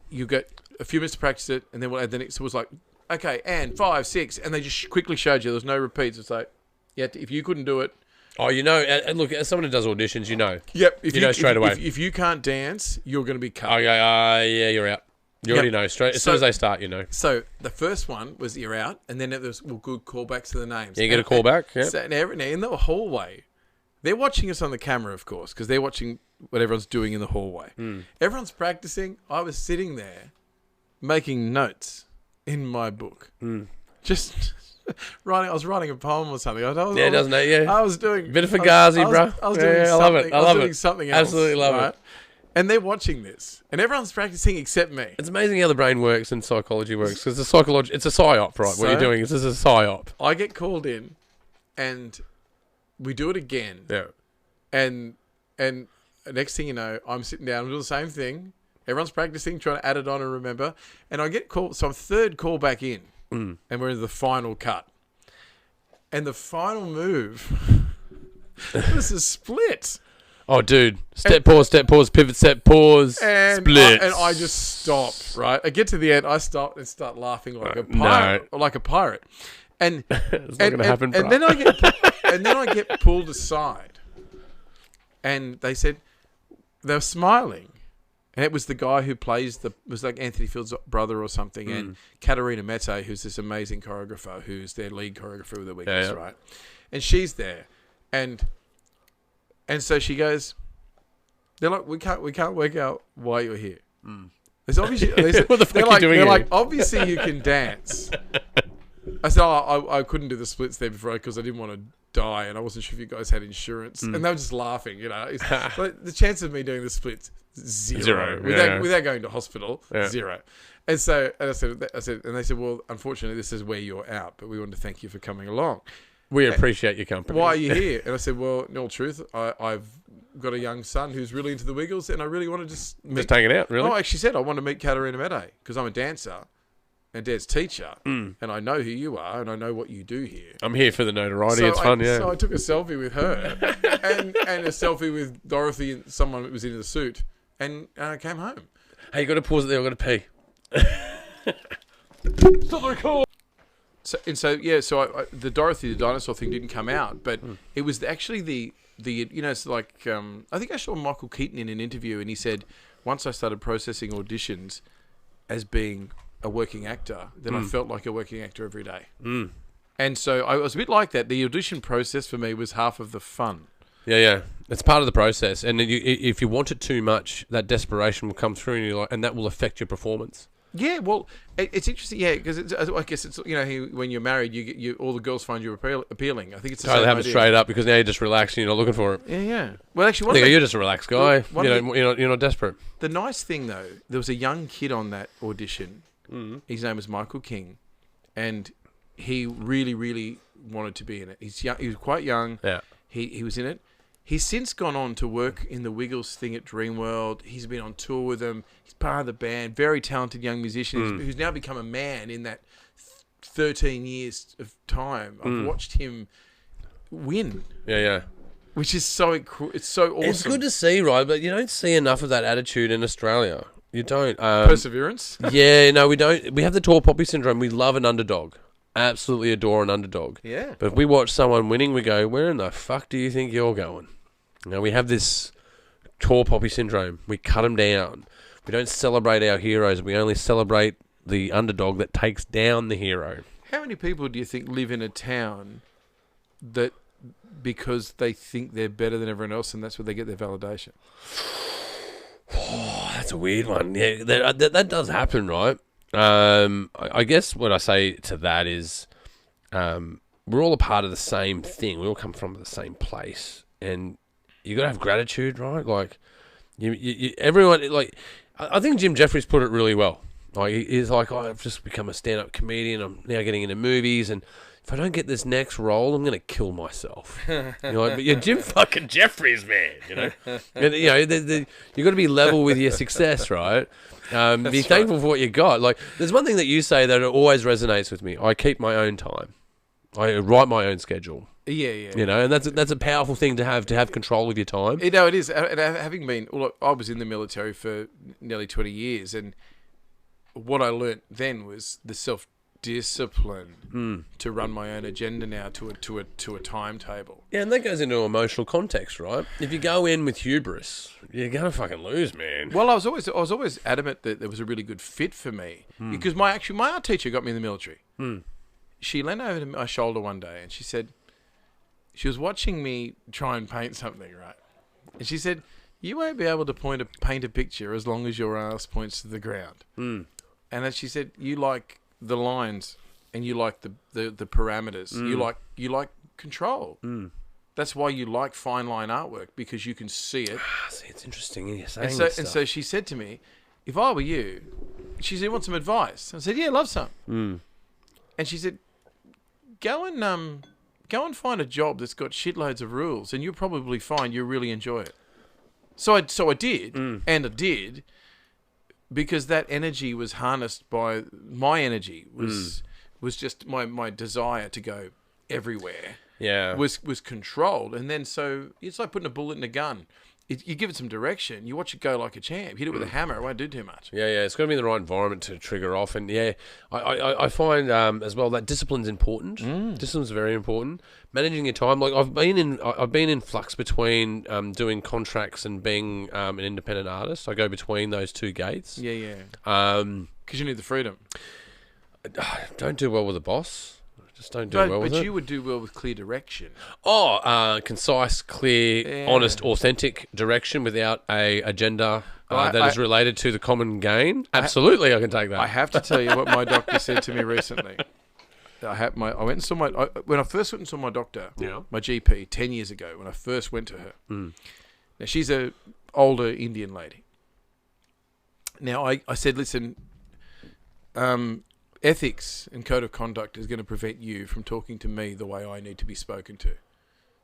[SPEAKER 2] you get a few minutes to practice it, and then we'll add the next." So it was like okay, and 5, 6, and they just quickly showed you. There was no repeats. It's like, yeah, if you couldn't do it.
[SPEAKER 1] Oh, you know, and look, as someone who does auditions, you know.
[SPEAKER 2] Yep. If
[SPEAKER 1] you know straight away.
[SPEAKER 2] If you can't dance, you're going to be cut.
[SPEAKER 1] Okay, yeah, you're out. You already know. Straight as soon as they start, you know.
[SPEAKER 2] So the first one was you're out, and then there was good callbacks to the names.
[SPEAKER 1] Yeah, you get a callback. Yeah.
[SPEAKER 2] So, and in the hallway, they're watching us on the camera, of course, because they're watching what everyone's doing in the hallway. Everyone's practicing. I was sitting there making notes in my book. Just writing. I was writing a poem or something.
[SPEAKER 1] Doesn't it? Yeah.
[SPEAKER 2] I was doing
[SPEAKER 1] bit of Fugazi, bro.
[SPEAKER 2] I was doing something.
[SPEAKER 1] I love it.
[SPEAKER 2] I was doing something else.
[SPEAKER 1] Absolutely love it.
[SPEAKER 2] And they're watching this, and everyone's practicing except me.
[SPEAKER 1] It's amazing how the brain works and psychology works, because it's a psyop, right? What you're doing is a psyop.
[SPEAKER 2] I get called in, and we do it again.
[SPEAKER 1] Yeah.
[SPEAKER 2] And next thing you know, I'm sitting down and doing the same thing. Everyone's practicing, trying to add it on and remember. And I get called, so I'm third call back in, and we're in the final cut. And the final move was a split.
[SPEAKER 1] Oh, dude. Step, pause, pivot, step, pause, split.
[SPEAKER 2] And I just stop, right? I get to the end, I stop and start laughing like a pirate.
[SPEAKER 1] No.
[SPEAKER 2] Like a pirate. And
[SPEAKER 1] it's not going to happen, bro.
[SPEAKER 2] And then I get pulled aside. And they said, they were smiling. And it was the guy who was like Anthony Field's brother or something. And Katerina Mete, who's this amazing choreographer, who's their lead choreographer of the week, right? And she's there. And so she goes, they're like, we can't work out why you're here. It's obviously,
[SPEAKER 1] what the fuck are you doing
[SPEAKER 2] they're
[SPEAKER 1] here?
[SPEAKER 2] like, obviously you can dance. I said, I couldn't do the splits there before because I didn't want to die and I wasn't sure if you guys had insurance. And they were just laughing, you know. But the chance of me doing the splits, zero. Without going to hospital, zero. And so I said, and they said, well, unfortunately, this is where you're out, but we want to thank you for coming along.
[SPEAKER 1] We appreciate your company.
[SPEAKER 2] Why are you here? And I said, well, in all truth, I've got a young son who's really into the Wiggles, and I really want to just
[SPEAKER 1] hang it out, really?
[SPEAKER 2] Oh, I actually said I want to meet Katerina Mete because I'm a dancer and dance teacher, and I know who you are, and I know what you do here.
[SPEAKER 1] I'm here for the notoriety. It's fun, yeah.
[SPEAKER 2] So I took a selfie with her and a selfie with Dorothy and someone that was in the suit, and came home.
[SPEAKER 1] Hey, you got to pause it there. I've got to pee. Stop the record.
[SPEAKER 2] So the Dorothy the dinosaur thing didn't come out, but it was actually the you know, it's like I think I saw Michael Keaton in an interview, and he said once I started processing auditions as being a working actor, then I felt like a working actor every day. And so I was a bit like that. The audition process for me was half of the fun.
[SPEAKER 1] Yeah. It's part of the process, and then if you want it too much, that desperation will come through, and that will affect your performance.
[SPEAKER 2] Yeah, well, it's interesting, yeah, because I guess it's, you know, when you're married, you all the girls find you appealing. I think it's the same
[SPEAKER 1] have
[SPEAKER 2] idea.
[SPEAKER 1] it straight up because now you're just relaxed and you're not looking for it.
[SPEAKER 2] Yeah. Well, actually,
[SPEAKER 1] you're just a relaxed guy. You're not desperate.
[SPEAKER 2] The nice thing though, there was a young kid on that audition. His name was Michael King, and he really, really wanted to be in it. He's young. He was quite young.
[SPEAKER 1] Yeah.
[SPEAKER 2] He was in it. He's since gone on to work in the Wiggles thing at Dreamworld. He's been on tour with them. He's part of the band. Very talented young musician who's now become a man in that 13 years of time. I've watched him win.
[SPEAKER 1] Yeah.
[SPEAKER 2] Which is so it's so awesome.
[SPEAKER 1] It's good to see, right? But you don't see enough of that attitude in Australia. You don't.
[SPEAKER 2] Perseverance?
[SPEAKER 1] Yeah, no, we don't. We have the tall poppy syndrome. We love an underdog. Absolutely adore an underdog.
[SPEAKER 2] Yeah.
[SPEAKER 1] But if we watch someone winning, we go, where in the fuck do you think you're going? You know, we have this tall poppy syndrome. We cut them down. We don't celebrate our heroes. We only celebrate the underdog that takes down the hero.
[SPEAKER 2] How many people do you think live in a town that because they think they're better than everyone else and that's where they get their validation?
[SPEAKER 1] Oh, that's a weird one. Yeah, that does happen, right? I guess what I say to that is we're all a part of the same thing. We all come from the same place. And you got to have gratitude, right? Like, everyone, like, I think Jim Jeffries put it really well. Like, he's like, I've just become a stand-up comedian. I'm now getting into movies, and if I don't get this next role, I'm going to kill myself. You're like, but you're Jim fucking Jeffries, man. You know, and, you know, you got to be level with your success, right? Be thankful for what you got. Like, there's one thing that you say that always resonates with me. I keep my own time. I write my own schedule.
[SPEAKER 2] Yeah.
[SPEAKER 1] You know, and that's a powerful thing to have control of your time.
[SPEAKER 2] You know, it is. And having been, look, I was in the military for nearly 20 years, and what I learnt then was the discipline to run my own agenda now to a timetable.
[SPEAKER 1] Yeah, and that goes into emotional context, right? If you go in with hubris, you're gonna fucking lose, man.
[SPEAKER 2] Well, I was always adamant that there was a really good fit for me because my art teacher got me in the military. She leaned over to my shoulder one day and she said, she was watching me try and paint something, right? And she said, "You won't be able to paint a picture as long as your ass points to the ground." And then she said, "You like the lines and you like the parameters. You like control. That's why you like fine line artwork, because you can see it."
[SPEAKER 1] See, it's interesting you're saying
[SPEAKER 2] And
[SPEAKER 1] this stuff.
[SPEAKER 2] so she said to me, "If I were you," she said, "Want some advice?" I said, "Yeah, love some." And she said, Go and find a job that's got shitloads of rules, and you'll probably find you really enjoy it." So I did, and I did, because that energy was harnessed by my energy was just my desire to go everywhere.
[SPEAKER 1] Yeah.
[SPEAKER 2] Was controlled, and then so it's like putting a bullet in a gun. You give it some direction, you watch it go like a champ. Hit it with a hammer, it won't do too much.
[SPEAKER 1] Yeah, it's got to be in the right environment to trigger off. And yeah, I find as well that discipline's important. Discipline's very important. Managing your time, like I've been in flux between doing contracts and being an independent artist. I go between those two gates.
[SPEAKER 2] Yeah. Because you need the freedom.
[SPEAKER 1] Don't do well with a boss. Just don't do well with it.
[SPEAKER 2] But you would do well with clear direction.
[SPEAKER 1] Concise, clear, honest, authentic direction without a agenda that is related to the common gain. Absolutely, I can take that.
[SPEAKER 2] I have to tell you what my doctor said to me recently. I went and saw when I first went and saw my doctor, my GP, 10 years ago, when I first went to her. Now, she's a older Indian lady. Now, I said, "Listen, ethics and code of conduct is going to prevent you from talking to me the way I need to be spoken to.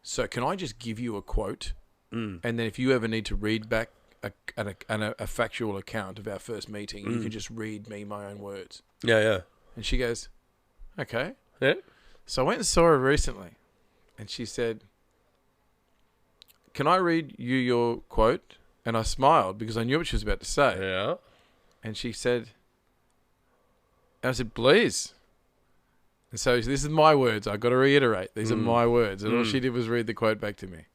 [SPEAKER 2] So can I just give you a quote? And then if you ever need to read back a factual account of our first meeting, you can just read me my own words."
[SPEAKER 1] Yeah.
[SPEAKER 2] And she goes, "Okay."
[SPEAKER 1] Yeah.
[SPEAKER 2] So I went and saw her recently, and she said, "Can I read you your quote?" And I smiled because I knew what she was about to say.
[SPEAKER 1] Yeah.
[SPEAKER 2] And she said, I said, "Please." And so this is my words. I've got to reiterate. These are my words. And all she did was read the quote back to me.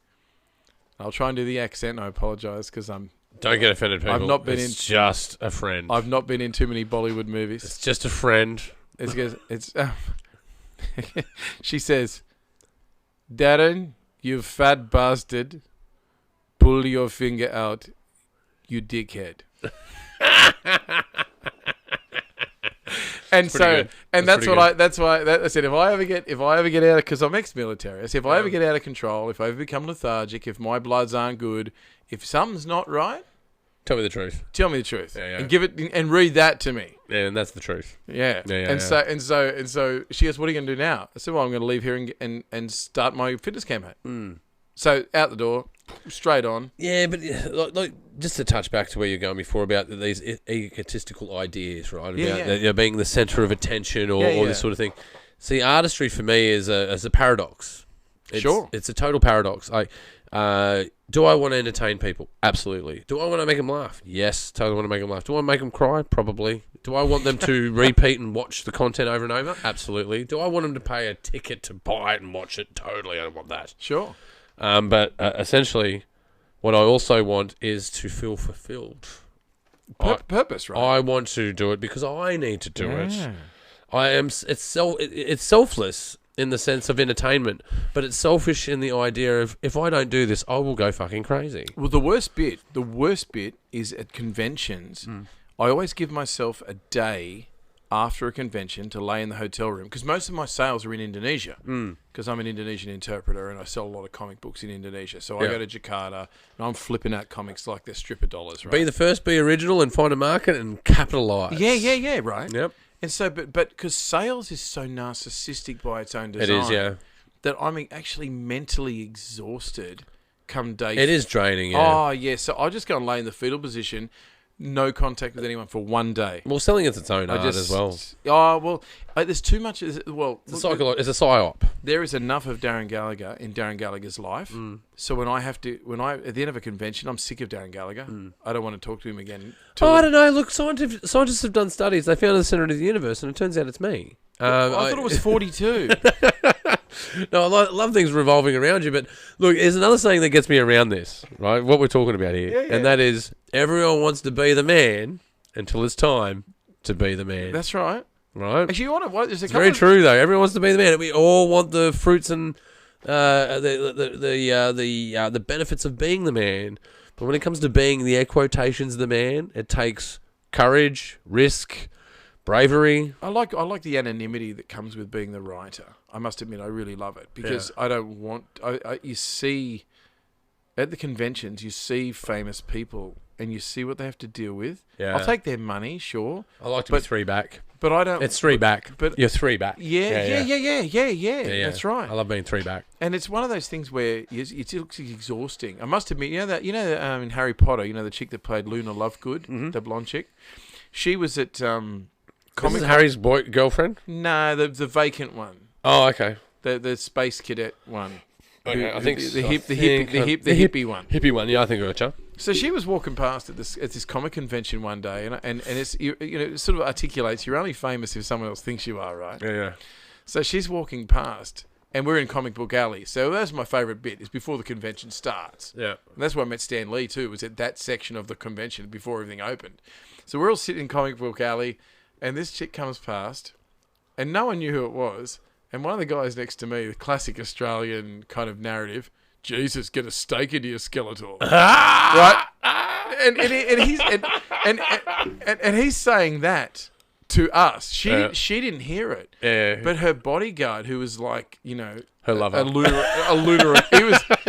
[SPEAKER 2] I'll try and do the accent. I apologise because
[SPEAKER 1] Don't get offended, people.
[SPEAKER 2] I've not been
[SPEAKER 1] it's just a friend.
[SPEAKER 2] I've not been in too many Bollywood movies.
[SPEAKER 1] It's just a friend.
[SPEAKER 2] She says, "Darren, you fat bastard, pull your finger out, you dickhead." And so,
[SPEAKER 1] good.
[SPEAKER 2] and that's why I said, if I ever get out of, because I'm ex-military, I said, if I ever get out of control, if I ever become lethargic, if my bloods aren't good, if something's not right,
[SPEAKER 1] tell me the truth.
[SPEAKER 2] Tell me the truth,
[SPEAKER 1] Yeah.
[SPEAKER 2] and give it and read that to me.
[SPEAKER 1] Yeah, and that's the truth.
[SPEAKER 2] Yeah.
[SPEAKER 1] Yeah.
[SPEAKER 2] So she goes, "What are you going to do now?" I said, "Well, I'm going to leave here and start my fitness campaign." So out the door, straight on.
[SPEAKER 1] Yeah, but like just to touch back to where you're going before about these egotistical ideas, right? About being the centre of attention or this sort of thing. See, artistry for me is a paradox. It's a total paradox. Do I want to entertain people? Absolutely. Do I want to make them laugh? Yes, totally want to make them laugh. Do I want to make them cry? Probably. Do I want them to repeat and watch the content over and over? Absolutely. Do I want them to pay a ticket to buy it and watch it? Totally, I don't want that.
[SPEAKER 2] Sure.
[SPEAKER 1] But essentially, what I also want is to feel fulfilled.
[SPEAKER 2] Purpose, right?
[SPEAKER 1] I want to do it because I need to do it. It's selfless in the sense of entertainment, but it's selfish in the idea of, if I don't do this, I will go fucking crazy.
[SPEAKER 2] Well, the worst bit is at conventions. I always give myself a day after a convention to lay in the hotel room, because most of my sales are in Indonesia, because I'm an Indonesian interpreter and I sell a lot of comic books in Indonesia. So I go to Jakarta and I'm flipping out comics like they're stripper dollars, right?
[SPEAKER 1] Be the first, be original, and find a market and capitalise.
[SPEAKER 2] Yeah, right.
[SPEAKER 1] Yep.
[SPEAKER 2] And so, but because sales is so narcissistic by its own design,
[SPEAKER 1] It is, yeah.
[SPEAKER 2] that I'm actually mentally exhausted come day.
[SPEAKER 1] It is draining, yeah.
[SPEAKER 2] Oh, yeah. So I just go and lay in the fetal position, no contact with anyone for one day.
[SPEAKER 1] Well, selling is its own art as well.
[SPEAKER 2] Oh, well, there's too much. It's
[SPEAKER 1] It's a psyop.
[SPEAKER 2] There is enough of Darren Gallagher in Darren Gallagher's life. So when I at the end of a convention, I'm sick of Darren Gallagher. I don't want to talk to him again.
[SPEAKER 1] I don't know. Look, scientists have done studies. They found the centre of the universe, and it turns out it's me.
[SPEAKER 2] I thought it was 42.
[SPEAKER 1] No, I love things revolving around you, but look, there's another saying that gets me around this, right? What we're talking about here,
[SPEAKER 2] Yeah.
[SPEAKER 1] and that is everyone wants to be the man until it's time to be the man.
[SPEAKER 2] That's right.
[SPEAKER 1] Right?
[SPEAKER 2] Actually, you want to what? There's a
[SPEAKER 1] It's
[SPEAKER 2] couple
[SPEAKER 1] very
[SPEAKER 2] of-
[SPEAKER 1] true, though. Everyone wants to be the man. We all want the fruits and the benefits of being the man. But when it comes to being the air quotations the man, it takes courage, risk, bravery.
[SPEAKER 2] I like the anonymity that comes with being the writer. I must admit, I really love it because I don't want. You see, at the conventions, you see famous people and you see what they have to deal with.
[SPEAKER 1] Yeah.
[SPEAKER 2] I'll take their money, sure,
[SPEAKER 1] I like to be three back.
[SPEAKER 2] but I don't.
[SPEAKER 1] It's three back.
[SPEAKER 2] but-
[SPEAKER 1] You're three back.
[SPEAKER 2] Yeah. That's right.
[SPEAKER 1] I love being three back.
[SPEAKER 2] And it's one of those things where it looks exhausting. I must admit, in Harry Potter, the chick that played Luna Lovegood, the blonde chick, she was at
[SPEAKER 1] This
[SPEAKER 2] Comic.
[SPEAKER 1] is Harry's girlfriend?
[SPEAKER 2] No, the vacant one,
[SPEAKER 1] Oh, okay.
[SPEAKER 2] the space cadet one.
[SPEAKER 1] Okay, I think
[SPEAKER 2] the
[SPEAKER 1] so.
[SPEAKER 2] hippie one.
[SPEAKER 1] Hippie one, yeah, I think I gotcha.
[SPEAKER 2] So she was walking past at this comic convention one day, and it's it sort of articulates you're only famous if someone else thinks you are, right?
[SPEAKER 1] Yeah.
[SPEAKER 2] So she's walking past, and we're in Comic Book Alley. So that's my favourite bit is before the convention starts.
[SPEAKER 1] Yeah.
[SPEAKER 2] And that's where I met Stan Lee too. Was at that section of the convention before everything opened. So we're all sitting in Comic Book Alley, and this chick comes past, and no one knew who it was. And one of the guys next to me, the classic Australian kind of narrative, Jesus, get a stake into your Skeletor, right? And he's saying that to us. She didn't hear it.
[SPEAKER 1] Yeah.
[SPEAKER 2] But her bodyguard, who was like,
[SPEAKER 1] Her lover.
[SPEAKER 2] a lunar,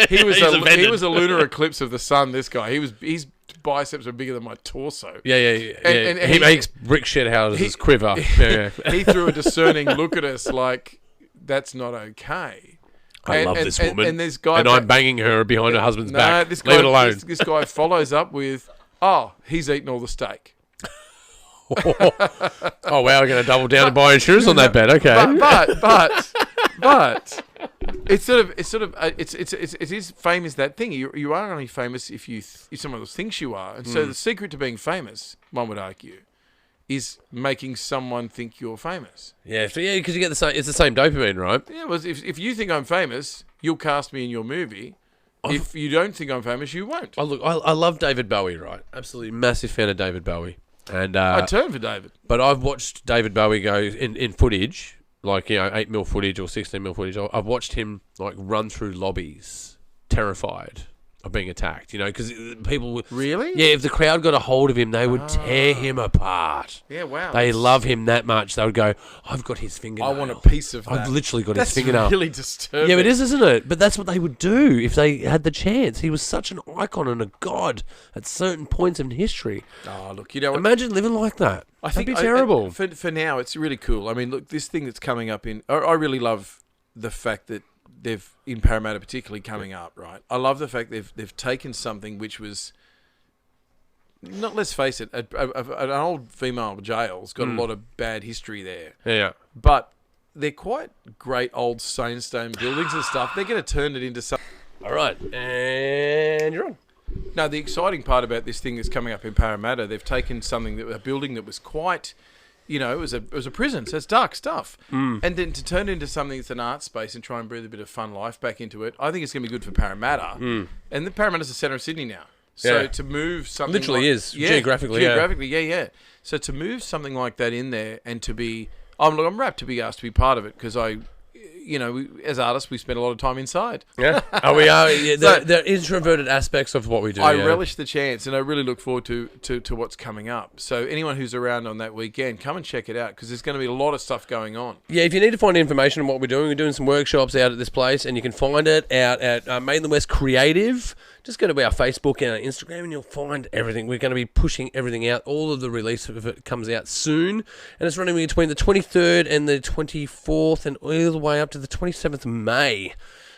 [SPEAKER 2] he was a lunar eclipse of the sun. This guy, his biceps were bigger than my torso.
[SPEAKER 1] Yeah.
[SPEAKER 2] And
[SPEAKER 1] he makes brick shed houses quiver. Yeah.
[SPEAKER 2] He threw a discerning look at us like, that's not okay.
[SPEAKER 1] I love this woman.
[SPEAKER 2] And this guy,
[SPEAKER 1] And I'm banging her behind her husband's back.
[SPEAKER 2] This guy,
[SPEAKER 1] Leave it alone.
[SPEAKER 2] This guy follows up with, "Oh, he's eaten all the steak."
[SPEAKER 1] Oh wow, we're going to double down and buy insurance on that bet. Okay.
[SPEAKER 2] But it is fame is that thing. You are only famous if someone else thinks you are, and so the secret to being famous, one would argue, is making someone think you're famous.
[SPEAKER 1] Yeah, because you get the same. It's the same dopamine, right?
[SPEAKER 2] Yeah, well, if you think I'm famous, you'll cast me in your movie. If you don't think I'm famous, you won't.
[SPEAKER 1] Oh look, I love David Bowie, right? Absolutely massive fan of David Bowie, and
[SPEAKER 2] I turn for David.
[SPEAKER 1] But I've watched David Bowie go in footage, like 8mm footage or 16mm footage. I've watched him like run through lobbies, terrified of being attacked. Because people would
[SPEAKER 2] Really?
[SPEAKER 1] Yeah, if the crowd got a hold of him, they would tear him apart.
[SPEAKER 2] Yeah, wow.
[SPEAKER 1] They love him that much. They would go, "I've got his fingernail.
[SPEAKER 2] I want a piece of that."
[SPEAKER 1] I've literally got
[SPEAKER 2] That's
[SPEAKER 1] his fingernail."
[SPEAKER 2] really disturbing.
[SPEAKER 1] Yeah, it is, isn't it? But that's what they would do if they had the chance. He was such an icon and a god at certain points in history.
[SPEAKER 2] Oh, look, you know what?
[SPEAKER 1] Imagine living like that.
[SPEAKER 2] I think
[SPEAKER 1] That'd be terrible.
[SPEAKER 2] For now, it's really cool. I mean, look, this thing that's coming up I really love the fact that they've, in Parramatta particularly, coming up, right? I love the fact they've taken something which was, not, let's face it, an old female jail's got a lot of bad history there.
[SPEAKER 1] Yeah.
[SPEAKER 2] But they're quite great old sandstone buildings and stuff. They're going to turn it into something.
[SPEAKER 1] All right, and you're on.
[SPEAKER 2] No, the exciting part about this thing that's coming up in Parramatta, they've taken a building that was quite, it was a prison, so it's dark stuff, and then to turn it into something that's an art space and try and breathe a bit of fun life back into it, I think it's going to be good for Parramatta. And the Parramatta's the centre of Sydney now, so to move something
[SPEAKER 1] literally
[SPEAKER 2] like,
[SPEAKER 1] is geographically,
[SPEAKER 2] yeah. So to move something like that in there and to be, I'm rapt to be asked to be part of it because as artists, we spend a lot of time inside.
[SPEAKER 1] Yeah. Oh, we are. Yeah, the introverted aspects of what we do.
[SPEAKER 2] I relish the chance, and I really look forward to what's coming up. So anyone who's around on that weekend, come and check it out because there's going to be a lot of stuff going on.
[SPEAKER 1] Yeah, if you need to find information on what we're doing some workshops out at this place, and you can find it out at Made in the West Creative. Just go to our Facebook and our Instagram and you'll find everything. We're going to be pushing everything out. All of the release of it comes out soon. And it's running between the 23rd and the 24th and all the way up to the 27th of May.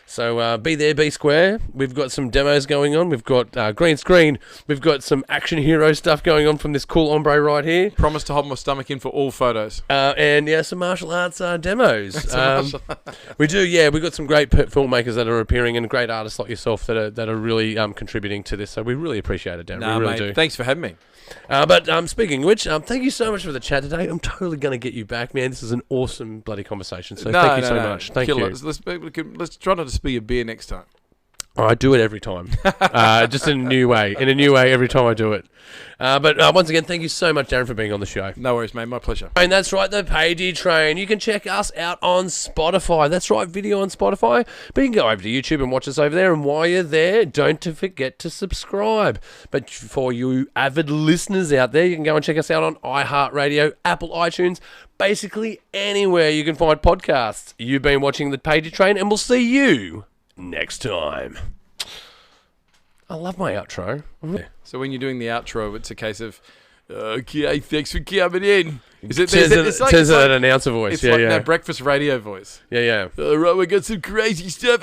[SPEAKER 1] So be there, be square. We've got some demos going on. We've got green screen. We've got some action hero stuff going on from this cool hombre right here.
[SPEAKER 2] Promise to hold my stomach in for all photos.
[SPEAKER 1] And some martial arts demos. We do, we've got some great filmmakers that are appearing and great artists like yourself that are really contributing to this. So we really appreciate it, Dan. We really do.
[SPEAKER 2] Thanks for having me.
[SPEAKER 1] But speaking of which, thank you so much for the chat today. I'm totally going to get you back, man. This is an awesome bloody conversation. So thank you so much. Thank you.
[SPEAKER 2] Let's try not to spill your beer next time.
[SPEAKER 1] I do it every time, just in a new way. In a new way every time I do it. But once again, thank you so much, Darren, for being on the show.
[SPEAKER 2] No worries, mate. My pleasure.
[SPEAKER 1] And that's right, the Pagey Train. You can check us out on Spotify. That's right, video on Spotify. But you can go over to YouTube and watch us over there. And while you're there, don't forget to subscribe. But for you avid listeners out there, you can go and check us out on iHeartRadio, Apple iTunes, basically anywhere you can find podcasts. You've been watching the Pagey Train, and we'll see you next time. I love my outro.
[SPEAKER 2] So when you're doing the outro, it's a case of, okay, thanks for coming in.
[SPEAKER 1] It's like an announcer voice.
[SPEAKER 2] It's like that breakfast radio voice.
[SPEAKER 1] Yeah.
[SPEAKER 2] All right, we got some crazy stuff